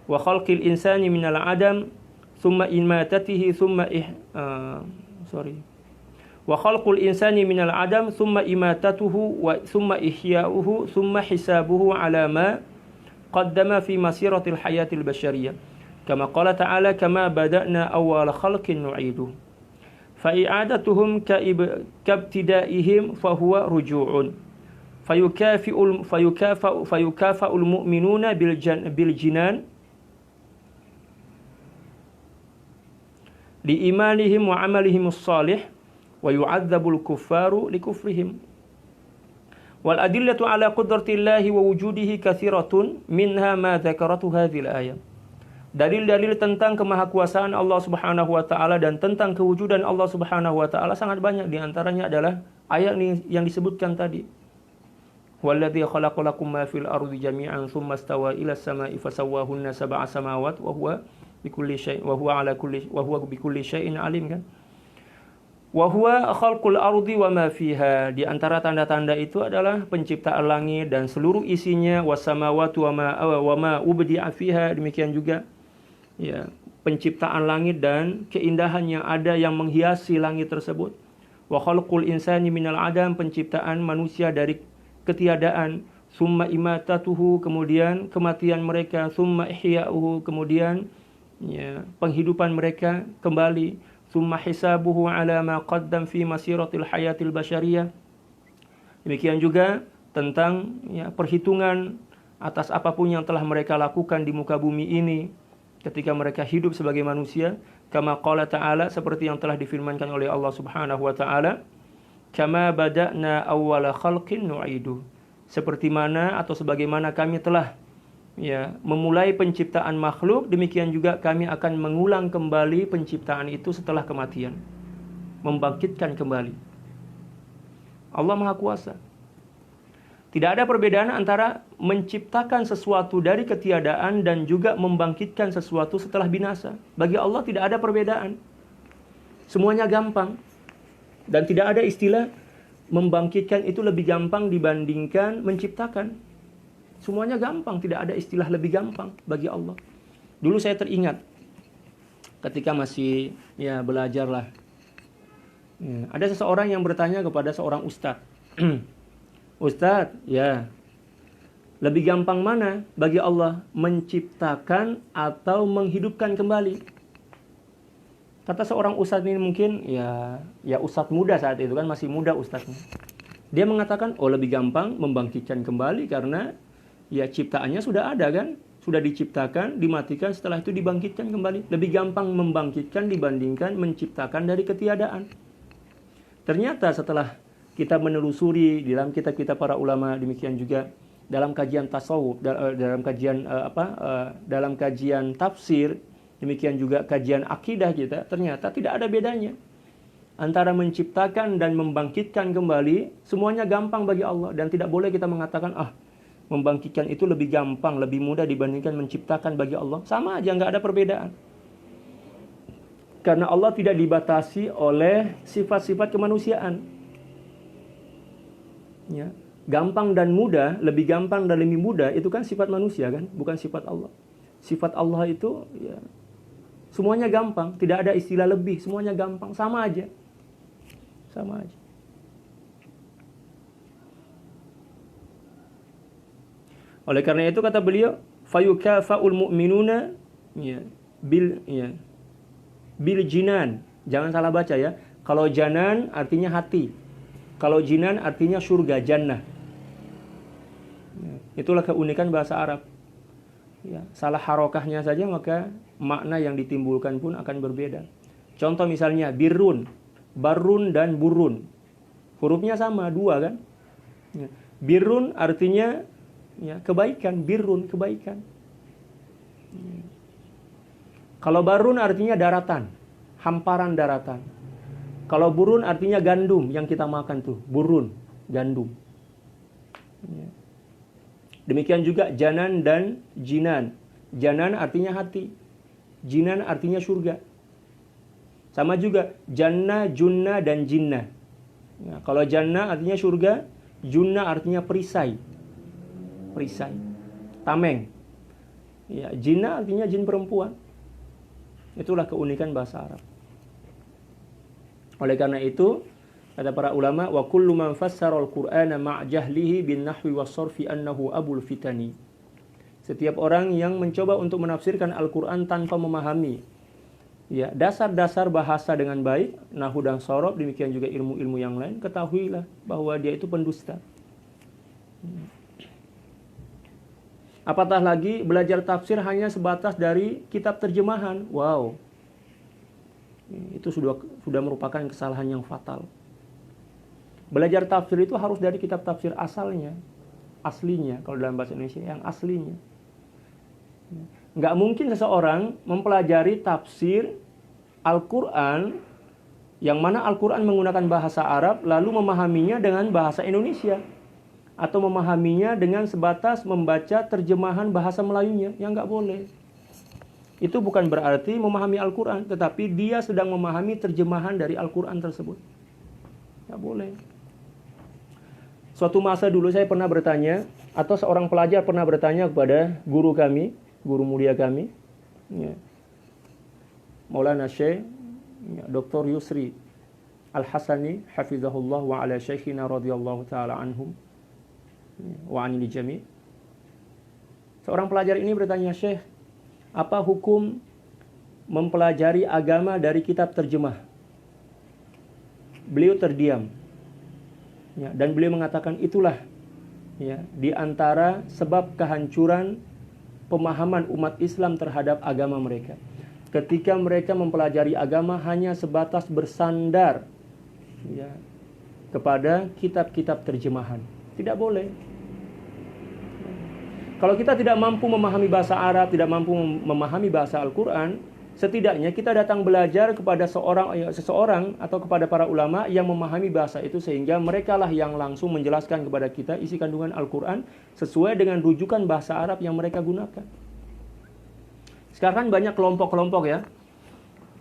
wa khalqil insani minal adam thumma imatatihi thumma wa khalqul insani minal adam thumma imatatuhu wa thumma ihya'uhu thumma hisabuhu ala ma qaddama fi masiratil hayatil bashariyah kama qala ta'ala kama bada'na awwala khalqin nu'iduhu fa i'adatuhum kabtidaihim fa huwa ruju'un fayukafa'ul mu'minuna bil jinan li imanihim wa amalihimus salih wa yu'adzabul kuffaru li kufrihim. Wal adillatu ala qudratillahi wa wujudihi katsiratun minha ma dzakaratu hadhil ayat. Dalil-dalil tentang kemahakuasaan Allah Subhanahu wa taala dan tentang kewujudan Allah Subhanahu wa taala sangat banyak, di antaranya adalah ayat yang disebutkan tadi. Walladzi khalaqalakum ma fil ardi jami'an tsumma istawa ila as-sama'i fasawwahunna sab'a samawat wa huwa bikulli syai'in wa huwa bikulli syai'in alim kan. Wa huwa khalqul ardi wa ma fiha. Di antara tanda-tanda itu adalah penciptaan langit dan seluruh isinya, wasamawati wa ma ubdi'a fiha, demikian juga ya, penciptaan langit dan keindahan yang ada yang menghiasi langit tersebut. Wa khalqul insani minal adam, penciptaan manusia dari ketiadaan. Summa imatatuhu, kemudian kematian mereka. Summa ihya'uhu, kemudian ya, penghidupan mereka kembali. Summa hisabuhu ala ma qaddam fi masiratil hayatil basyariyah. Demikian juga tentang ya, perhitungan atas apapun yang telah mereka lakukan di muka bumi ini ketika mereka hidup sebagai manusia. Kama qala ta'ala, seperti yang telah difirmankan oleh Allah Subhanahu wa taala, kama bada'na awwala khalqin nu'idu. Seperti mana atau sebagaimana kami telah ya, memulai penciptaan makhluk, demikian juga kami akan mengulang kembali penciptaan itu setelah kematian, membangkitkan kembali. Allah Maha Kuasa. Tidak ada perbedaan antara menciptakan sesuatu dari ketiadaan dan juga membangkitkan sesuatu setelah binasa. Bagi Allah tidak ada perbedaan. Semuanya gampang. Dan tidak ada istilah membangkitkan itu lebih gampang dibandingkan menciptakan. Semuanya gampang, tidak ada istilah lebih gampang bagi Allah. Dulu saya teringat ketika masih ya belajar lah. Ya, ada seseorang yang bertanya kepada seorang ustadz. Ustadz, ya, lebih gampang mana bagi Allah, menciptakan atau menghidupkan kembali? Kata seorang ustadz ini, mungkin ya ustadz muda saat itu kan, masih muda ustadznya. Dia mengatakan, oh lebih gampang membangkitkan kembali karena ya ciptaannya sudah ada kan, sudah diciptakan, dimatikan, setelah itu dibangkitkan kembali. Lebih gampang membangkitkan dibandingkan menciptakan dari ketiadaan. Ternyata setelah kita menelusuri dalam kitab-kitab para ulama, demikian juga dalam kajian tasawuf, dalam kajian tafsir, demikian juga kajian akidah kita, ternyata tidak ada bedanya antara menciptakan dan membangkitkan kembali. Semuanya gampang bagi Allah, dan tidak boleh kita mengatakan membangkitkan itu lebih gampang, lebih mudah dibandingkan menciptakan. Bagi Allah sama aja, nggak ada perbedaan. Karena Allah tidak dibatasi oleh sifat-sifat kemanusiaan. Ya, gampang dan mudah, lebih gampang dan lebih mudah itu kan sifat manusia kan, bukan sifat Allah. Sifat Allah itu ya semuanya gampang, tidak ada istilah lebih, semuanya gampang, sama aja. Sama aja. Oleh karena itu kata beliau, fayukafa'ul mu'minuna bil jinan. Jangan salah baca ya. Kalau janan artinya hati. Kalau jinan artinya surga, jannah. Itulah keunikan bahasa Arab. Ya, salah harokahnya saja maka makna yang ditimbulkan pun akan berbeda. Contoh misalnya birrun, barrun dan burun. Hurufnya sama, dua kan? Ya. Birrun artinya ya, kebaikan, birrun kebaikan. Ya. Kalau barrun artinya daratan, hamparan daratan. Kalau burun artinya gandum yang kita makan tuh, burun, gandum. Ya. Demikian juga janan dan jinan. Janan artinya hati, jinan artinya surga. Sama juga jannah, junnah dan jinnah. Ya, kalau jannah artinya surga, junnah artinya perisai. Perisai. Tameng. Ya, jinnah artinya jin perempuan. Itulah keunikan bahasa Arab. Oleh karena itu, kata para ulama, wa kullu man fassara al-Qur'ana ma' jahlihi bin nahwi was-sarfi annahu abul fitani. Setiap orang yang mencoba untuk menafsirkan Al-Qur'an tanpa memahami ya, dasar-dasar bahasa dengan baik, nahwu dan sorof, demikian juga ilmu-ilmu yang lain, ketahuilah bahwa dia itu pendusta. Apatah lagi belajar tafsir hanya sebatas dari kitab terjemahan. Wow. Itu sudah merupakan kesalahan yang fatal. Belajar tafsir itu harus dari kitab tafsir asalnya, aslinya, kalau dalam bahasa Indonesia yang aslinya. Nggak mungkin seseorang mempelajari tafsir Al-Quran, yang mana Al-Quran menggunakan bahasa Arab, lalu memahaminya dengan bahasa Indonesia. Atau memahaminya dengan sebatas membaca terjemahan bahasa Melayunya, yang nggak boleh. Itu bukan berarti memahami Al-Quran, tetapi dia sedang memahami terjemahan dari Al-Quran tersebut. Nggak boleh. Suatu masa dulu saya pernah bertanya, atau seorang pelajar pernah bertanya kepada guru kami, guru mulia kami, ya, Maulana Syekh Dr. Yusri Al-Hasani hafizahullah wa ala syekhina radhiyallahu ta'ala anhum wa anil jami'. Seorang pelajar ini bertanya, Syekh, apa hukum mempelajari agama dari kitab terjemah? Beliau terdiam. Ya, dan beliau mengatakan itulah ya, di antara sebab kehancuran pemahaman umat Islam terhadap agama mereka. Ketika mereka mempelajari agama hanya sebatas bersandar ya, kepada kitab-kitab terjemahan. Tidak boleh. Kalau kita tidak mampu memahami bahasa Arab, tidak mampu memahami bahasa Al-Quran, setidaknya kita datang belajar kepada seseorang atau kepada para ulama yang memahami bahasa itu, sehingga mereka lah yang langsung menjelaskan kepada kita isi kandungan Al-Quran sesuai dengan rujukan bahasa Arab yang mereka gunakan. Sekarang banyak kelompok-kelompok ya,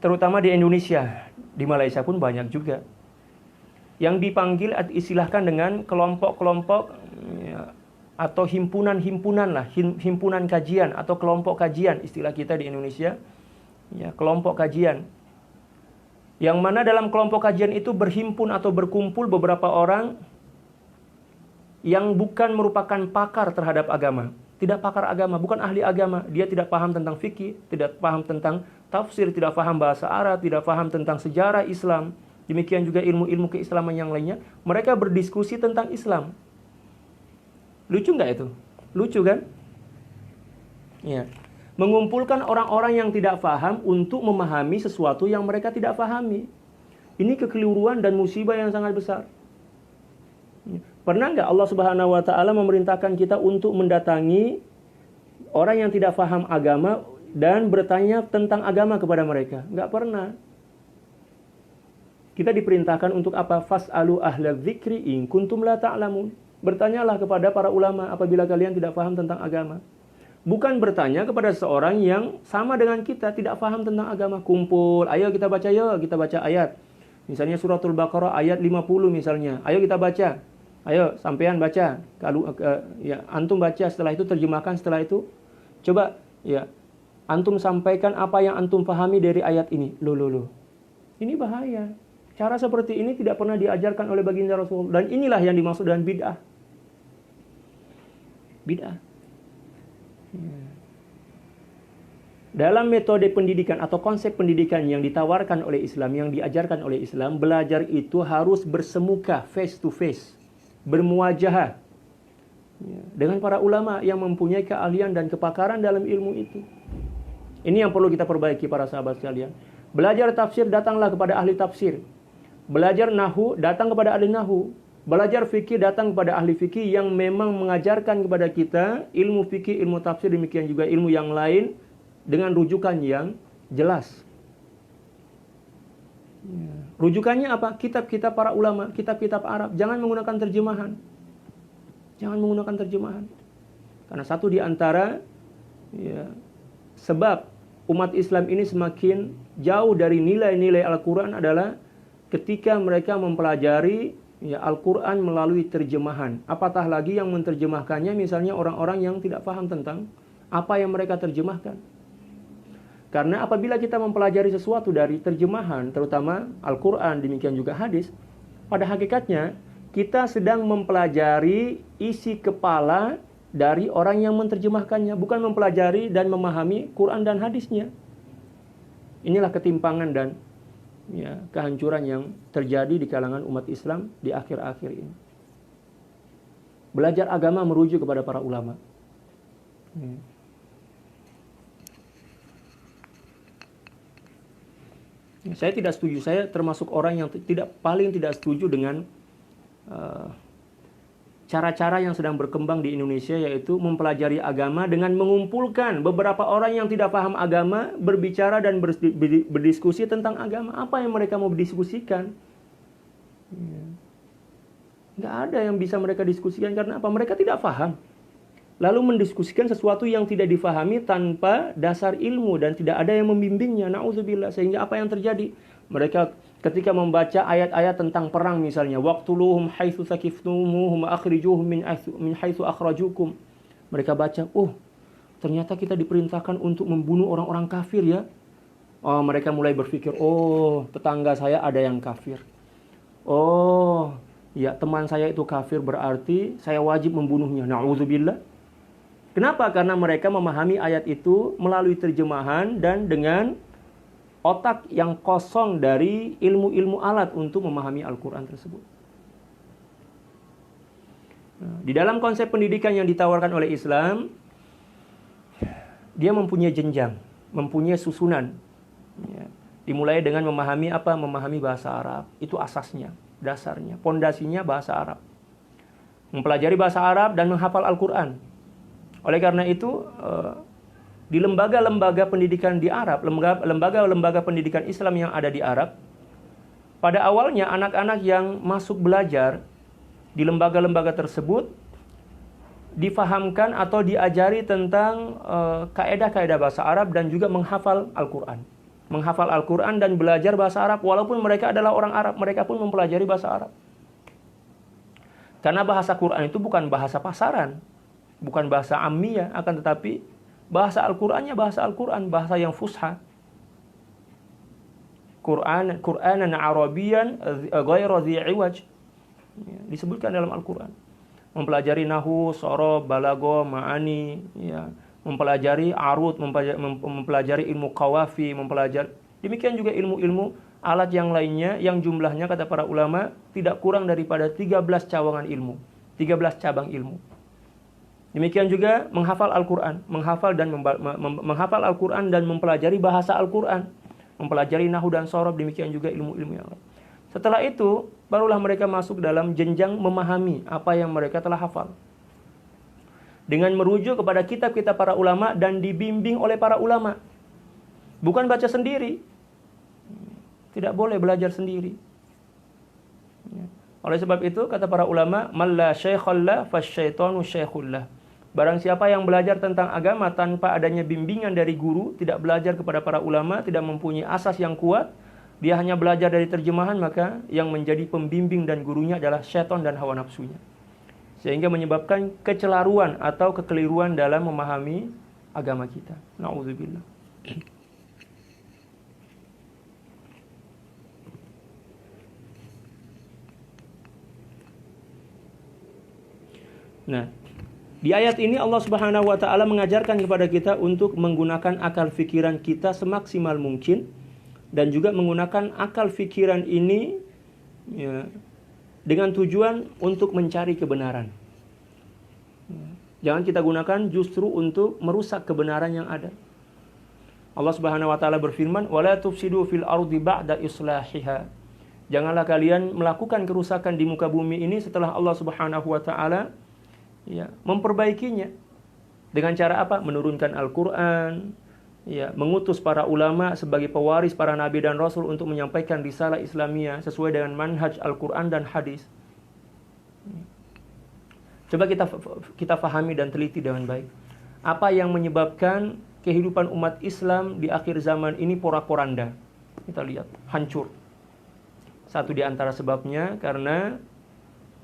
terutama di Indonesia, di Malaysia pun banyak juga, yang dipanggil istilahkan dengan kelompok-kelompok ya, atau himpunan-himpunan lah, himpunan kajian atau kelompok kajian istilah kita di Indonesia. Ya, kelompok kajian. Yang mana dalam kelompok kajian itu berhimpun atau berkumpul beberapa orang yang bukan merupakan pakar terhadap agama. Tidak pakar agama, bukan ahli agama. Dia tidak paham tentang fikih, tidak paham tentang tafsir, tidak paham bahasa Arab, tidak paham tentang sejarah Islam. Demikian juga ilmu-ilmu keislaman yang lainnya. Mereka berdiskusi tentang Islam. Lucu nggak itu? Lucu kan? Ya. Mengumpulkan orang-orang yang tidak paham untuk memahami sesuatu yang mereka tidak pahami. Ini kekeliruan dan musibah yang sangat besar. Pernah nggak Allah Subhanahu wa Ta'ala memerintahkan kita untuk mendatangi orang yang tidak paham agama dan bertanya tentang agama kepada mereka? Nggak pernah. Kita diperintahkan untuk apa? Fas'alu ahla dzikri in kuntum la ta'lamun. Bertanyalah kepada para ulama apabila kalian tidak paham tentang agama. Bukan bertanya kepada seorang yang sama dengan kita, tidak paham tentang agama. Kumpul, ayo kita baca, kita baca ayat. Misalnya suratul Baqarah ayat 50 misalnya. Ayo kita baca. Ayo sampean baca. Kalau ya antum baca, setelah itu terjemahkan, setelah itu coba ya antum sampaikan apa yang antum pahami dari ayat ini. Loh. Ini bahaya. Cara seperti ini tidak pernah diajarkan oleh baginda Rasul, dan inilah yang dimaksud dengan bid'ah. Bid'ah. Dalam metode pendidikan atau konsep pendidikan yang ditawarkan oleh Islam, yang diajarkan oleh Islam, belajar itu harus bersemuka, face to face, bermuajahah. Ya, dengan para ulama yang mempunyai keahlian dan kepakaran dalam ilmu itu. Ini yang perlu kita perbaiki para sahabat sekalian. Belajar tafsir, datanglah kepada ahli tafsir. Belajar nahu, datang kepada ahli nahu. Belajar fikih, datang kepada ahli fikih yang memang mengajarkan kepada kita ilmu fikih, ilmu tafsir, demikian juga ilmu yang lain dengan rujukan yang jelas. Ya. Rujukannya apa? Kitab-kitab para ulama, kitab-kitab Arab. Jangan menggunakan terjemahan. Jangan menggunakan terjemahan. Karena satu di antara sebab umat Islam ini semakin jauh dari nilai-nilai Al-Quran adalah ketika mereka mempelajari Al-Quran melalui terjemahan. Apatah lagi yang menerjemahkannya misalnya orang-orang yang tidak paham tentang apa yang mereka terjemahkan. Karena apabila kita mempelajari sesuatu dari terjemahan, terutama Al-Quran, demikian juga hadis, pada hakikatnya kita sedang mempelajari isi kepala dari orang yang menerjemahkannya, bukan mempelajari dan memahami Quran dan hadisnya. Inilah ketimpangan dan kehancuran yang terjadi di kalangan umat Islam di akhir-akhir ini. Belajar agama merujuk kepada para ulama. Saya tidak setuju. Saya termasuk orang yang paling tidak setuju dengan cara-cara yang sedang berkembang di Indonesia, yaitu mempelajari agama dengan mengumpulkan beberapa orang yang tidak paham agama berbicara dan berdiskusi tentang agama. Apa yang mereka mau berdiskusikan? Nggak ada yang bisa mereka diskusikan. Karena apa? Mereka tidak paham. Lalu mendiskusikan sesuatu yang tidak difahami tanpa dasar ilmu dan tidak ada yang membimbingnya. Na'udzubillah. Sehingga apa yang terjadi? Mereka ketika membaca ayat-ayat tentang perang misalnya, waqtuluhum haitsu saqiftumuhum akhrijuhum min haitsu akhrajukum. Mereka baca, ternyata kita diperintahkan untuk membunuh orang-orang kafir ya. Mereka mulai berpikir, tetangga saya ada yang kafir. Teman saya itu kafir, berarti saya wajib membunuhnya. Na'udzubillah. Kenapa? Karena mereka memahami ayat itu melalui terjemahan dan dengan otak yang kosong dari ilmu-ilmu alat untuk memahami Al-Quran tersebut. Di dalam konsep pendidikan yang ditawarkan oleh Islam, dia mempunyai jenjang, mempunyai susunan. Dimulai dengan memahami apa? Memahami bahasa Arab. Itu asasnya, dasarnya, pondasinya bahasa Arab. Mempelajari bahasa Arab dan menghafal Al-Quran. Oleh karena itu, di lembaga-lembaga pendidikan di Arab, lembaga-lembaga pendidikan Islam yang ada di Arab, pada awalnya anak-anak yang masuk belajar di lembaga-lembaga tersebut difahamkan atau diajari tentang kaedah-kaedah bahasa Arab dan juga menghafal Al-Quran. Menghafal Al-Quran dan belajar bahasa Arab, walaupun mereka adalah orang Arab, mereka pun mempelajari bahasa Arab. Karena bahasa Quran itu bukan bahasa pasaran, bukan bahasa ammiyah, akan tetapi bahasa Al-Qur'annya bahasa Al-Qur'an, bahasa yang fusha. Qur'anan Arabiyan ghairu dhi iwaj. Disebutkan dalam Al-Qur'an. Mempelajari nahwu, shorof, balaghah, ma'ani, mempelajari arud, mempelajari ilmu qawafi, demikian juga ilmu-ilmu alat yang lainnya yang jumlahnya kata para ulama tidak kurang daripada 13 cawangan ilmu, 13 cabang ilmu. Demikian juga menghafal Al-Quran, menghafal Al-Quran dan mempelajari bahasa Al-Quran, mempelajari nahwu dan shorof, demikian juga ilmu-ilmu yang lain. Setelah itu, barulah mereka masuk dalam jenjang memahami apa yang mereka telah hafal. Dengan merujuk kepada kitab-kitab para ulama dan dibimbing oleh para ulama. Bukan baca sendiri. Tidak boleh belajar sendiri. Oleh sebab itu, kata para ulama, "Man la syaikhallah fasyaitanu syaikhullah." Barang siapa yang belajar tentang agama tanpa adanya bimbingan dari guru, tidak belajar kepada para ulama, tidak mempunyai asas yang kuat, dia hanya belajar dari terjemahan, maka yang menjadi pembimbing dan gurunya adalah syaitan dan hawa nafsunya. Sehingga menyebabkan kecelaruan atau kekeliruan dalam memahami agama kita. Na'udzubillah. Nah, di ayat ini Allah Subhanahu wa taala mengajarkan kepada kita untuk menggunakan akal fikiran kita semaksimal mungkin dan juga menggunakan akal fikiran ini dengan tujuan untuk mencari kebenaran. Jangan kita gunakan justru untuk merusak kebenaran yang ada. Allah Subhanahu wa taala berfirman, "Wala tufsidu fil ardi ba'da islahiha." Janganlah kalian melakukan kerusakan di muka bumi ini setelah Allah Subhanahu wa taala memperbaikinya. Dengan cara apa? Menurunkan Al-Qur'an, mengutus para ulama sebagai pewaris para nabi dan rasul untuk menyampaikan risalah Islamiyah sesuai dengan manhaj Al-Qur'an dan hadis. Coba kita fahami dan teliti dengan baik. Apa yang menyebabkan kehidupan umat Islam di akhir zaman ini porak-poranda? Kita lihat, hancur. Satu di antara sebabnya karena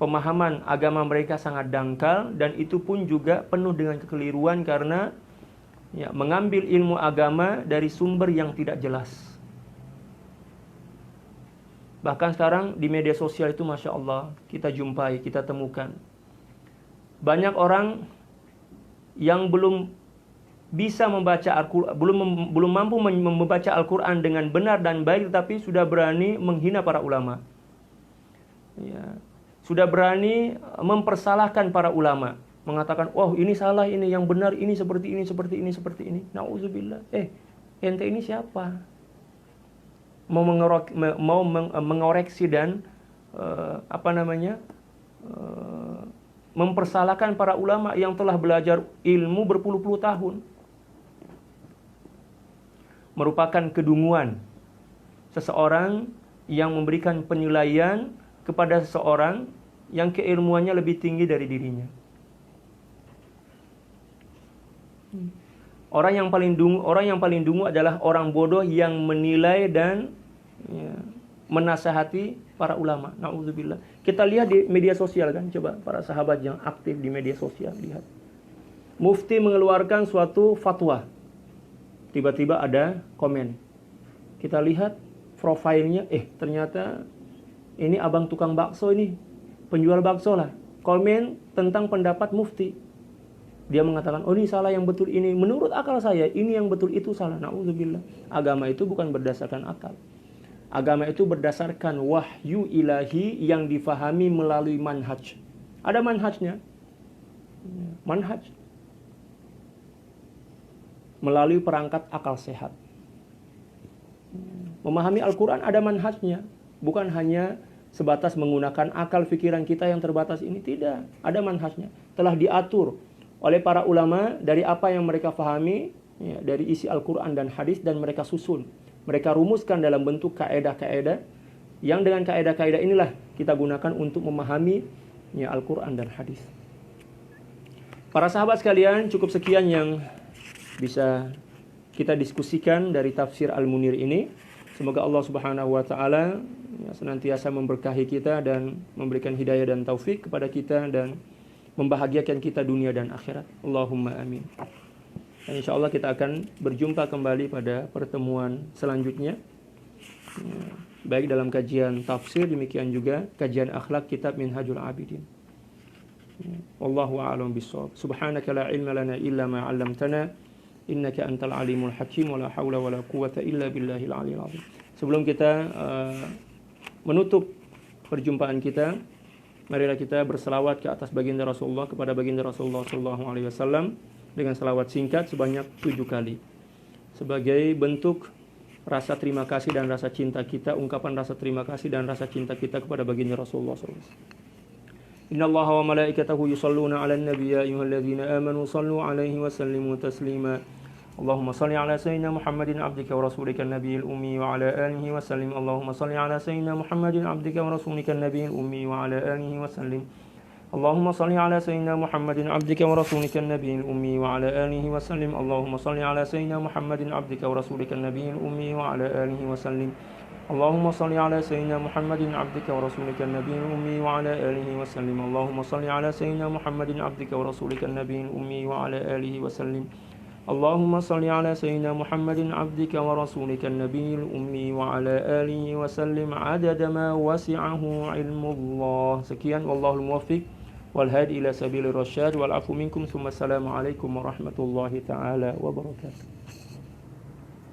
pemahaman agama mereka sangat dangkal, dan itu pun juga penuh dengan kekeliruan karena mengambil ilmu agama dari sumber yang tidak jelas. Bahkan sekarang di media sosial itu Masya Allah kita jumpai, kita temukan banyak orang yang belum bisa membaca Al-Quran, belum mampu membaca Al-Quran dengan benar dan baik, tetapi sudah berani menghina para ulama. Sudah berani mempersalahkan para ulama, mengatakan, "Oh, ini salah, ini yang benar, ini seperti ini, seperti ini, seperti ini." Nauzubillah. Ente ini siapa? Mau mengoreksi dan mempersalahkan para ulama yang telah belajar ilmu berpuluh-puluh tahun. Merupakan kedunguan seseorang yang memberikan penilaian kepada seseorang yang keilmuannya lebih tinggi dari dirinya. Orang yang paling dungu adalah orang bodoh yang menilai dan menasihati para ulama. Nauzubillah. Kita lihat di media sosial kan, coba para sahabat yang aktif di media sosial, lihat. Mufti mengeluarkan suatu fatwa. Tiba-tiba ada komen. Kita lihat profilnya, ternyata ini abang tukang bakso ini, penjual bakso lah. Komen tentang pendapat mufti. Dia mengatakan, "Oh, ini salah, yang betul ini. Menurut akal saya, ini yang betul, itu salah." Nauzubillah. Agama itu bukan berdasarkan akal. Agama itu berdasarkan wahyu ilahi yang difahami melalui manhaj. Ada manhajnya. Manhaj. Melalui perangkat akal sehat. Memahami Al-Quran ada manhajnya. Bukan hanya sebatas menggunakan akal pikiran kita yang terbatas ini. Tidak. Ada manhajnya. Telah diatur oleh para ulama dari apa yang mereka fahami, dari isi Al-Quran dan hadis, dan mereka susun. Mereka rumuskan dalam bentuk kaedah-kaedah, yang dengan kaedah-kaedah inilah kita gunakan untuk memahami Al-Quran dan hadis. Para sahabat sekalian, cukup sekian yang bisa kita diskusikan dari tafsir Al-Munir ini. Semoga Allah Subhanahu wa taala senantiasa memberkahi kita dan memberikan hidayah dan taufik kepada kita dan membahagiakan kita dunia dan akhirat. Allahumma amin. Dan insyaallah kita akan berjumpa kembali pada pertemuan selanjutnya, baik dalam kajian tafsir, demikian juga kajian akhlak kitab Minhajul Abidin. Wallahu a'lam bishawab. Subhanaka la ilma lana illa ma 'allamtana innaka antal alimul hakim, wala haula wala quwata illa billahil aliyil azim. Sebelum kita menutup perjumpaan kita, marilah kita berselawat ke atas baginda Rasulullah, kepada baginda Rasulullah sallallahu alaihi wasallam dengan selawat singkat sebanyak 7 kali. Sebagai bentuk rasa terima kasih dan rasa cinta kita, ungkapan rasa terima kasih dan rasa cinta kita kepada baginda Rasulullah sallallahu alaihi wasallam. Innallaha wa malaikatahu yusholluna 'alan nabiy ya ayyuhalladzina amanu shallu 'alaihi wa sallimu taslima. Allahumma salli 'ala sayyidina Muhammadin 'abdika wa rasulika an-nabiyil ummi wa 'ala alihi wa sallim. Allahumma salli 'ala sayyidina Muhammadin 'abdika wa rasulika an-nabiyil ummi wa 'ala alihi wa sallim. Allahumma salli 'ala sayyidina Muhammadin 'abdika wa rasulika an-nabiyil ummi wa 'ala alihi wa sallim. Allahumma salli 'ala sayyidina Muhammadin 'abdika wa rasulika an-nabiyil ummi wa 'ala alihi wa sallim. Allahumma salli 'ala sayyidina Muhammadin 'abdika wa rasulika an-nabiyil ummi wa 'ala alihi wa sallim. Allahumma salli 'ala sayyidina Muhammadin 'abdika wa rasulika an-nabiyil ummi wa 'ala alihi wa sallim. Allahumma salli 'ala sayyidina Muhammadin 'abdika wa rasulika an-nabiyil ummi wa 'ala alihi wa sallim 'adada ma wasi'ahu 'ilmullah. Sekian, wallahul muwaffiq wal hadi ila sabilir rasyad wal 'afu minkum. Assalamu alaikum warahmatullahi taala wabarakatuh.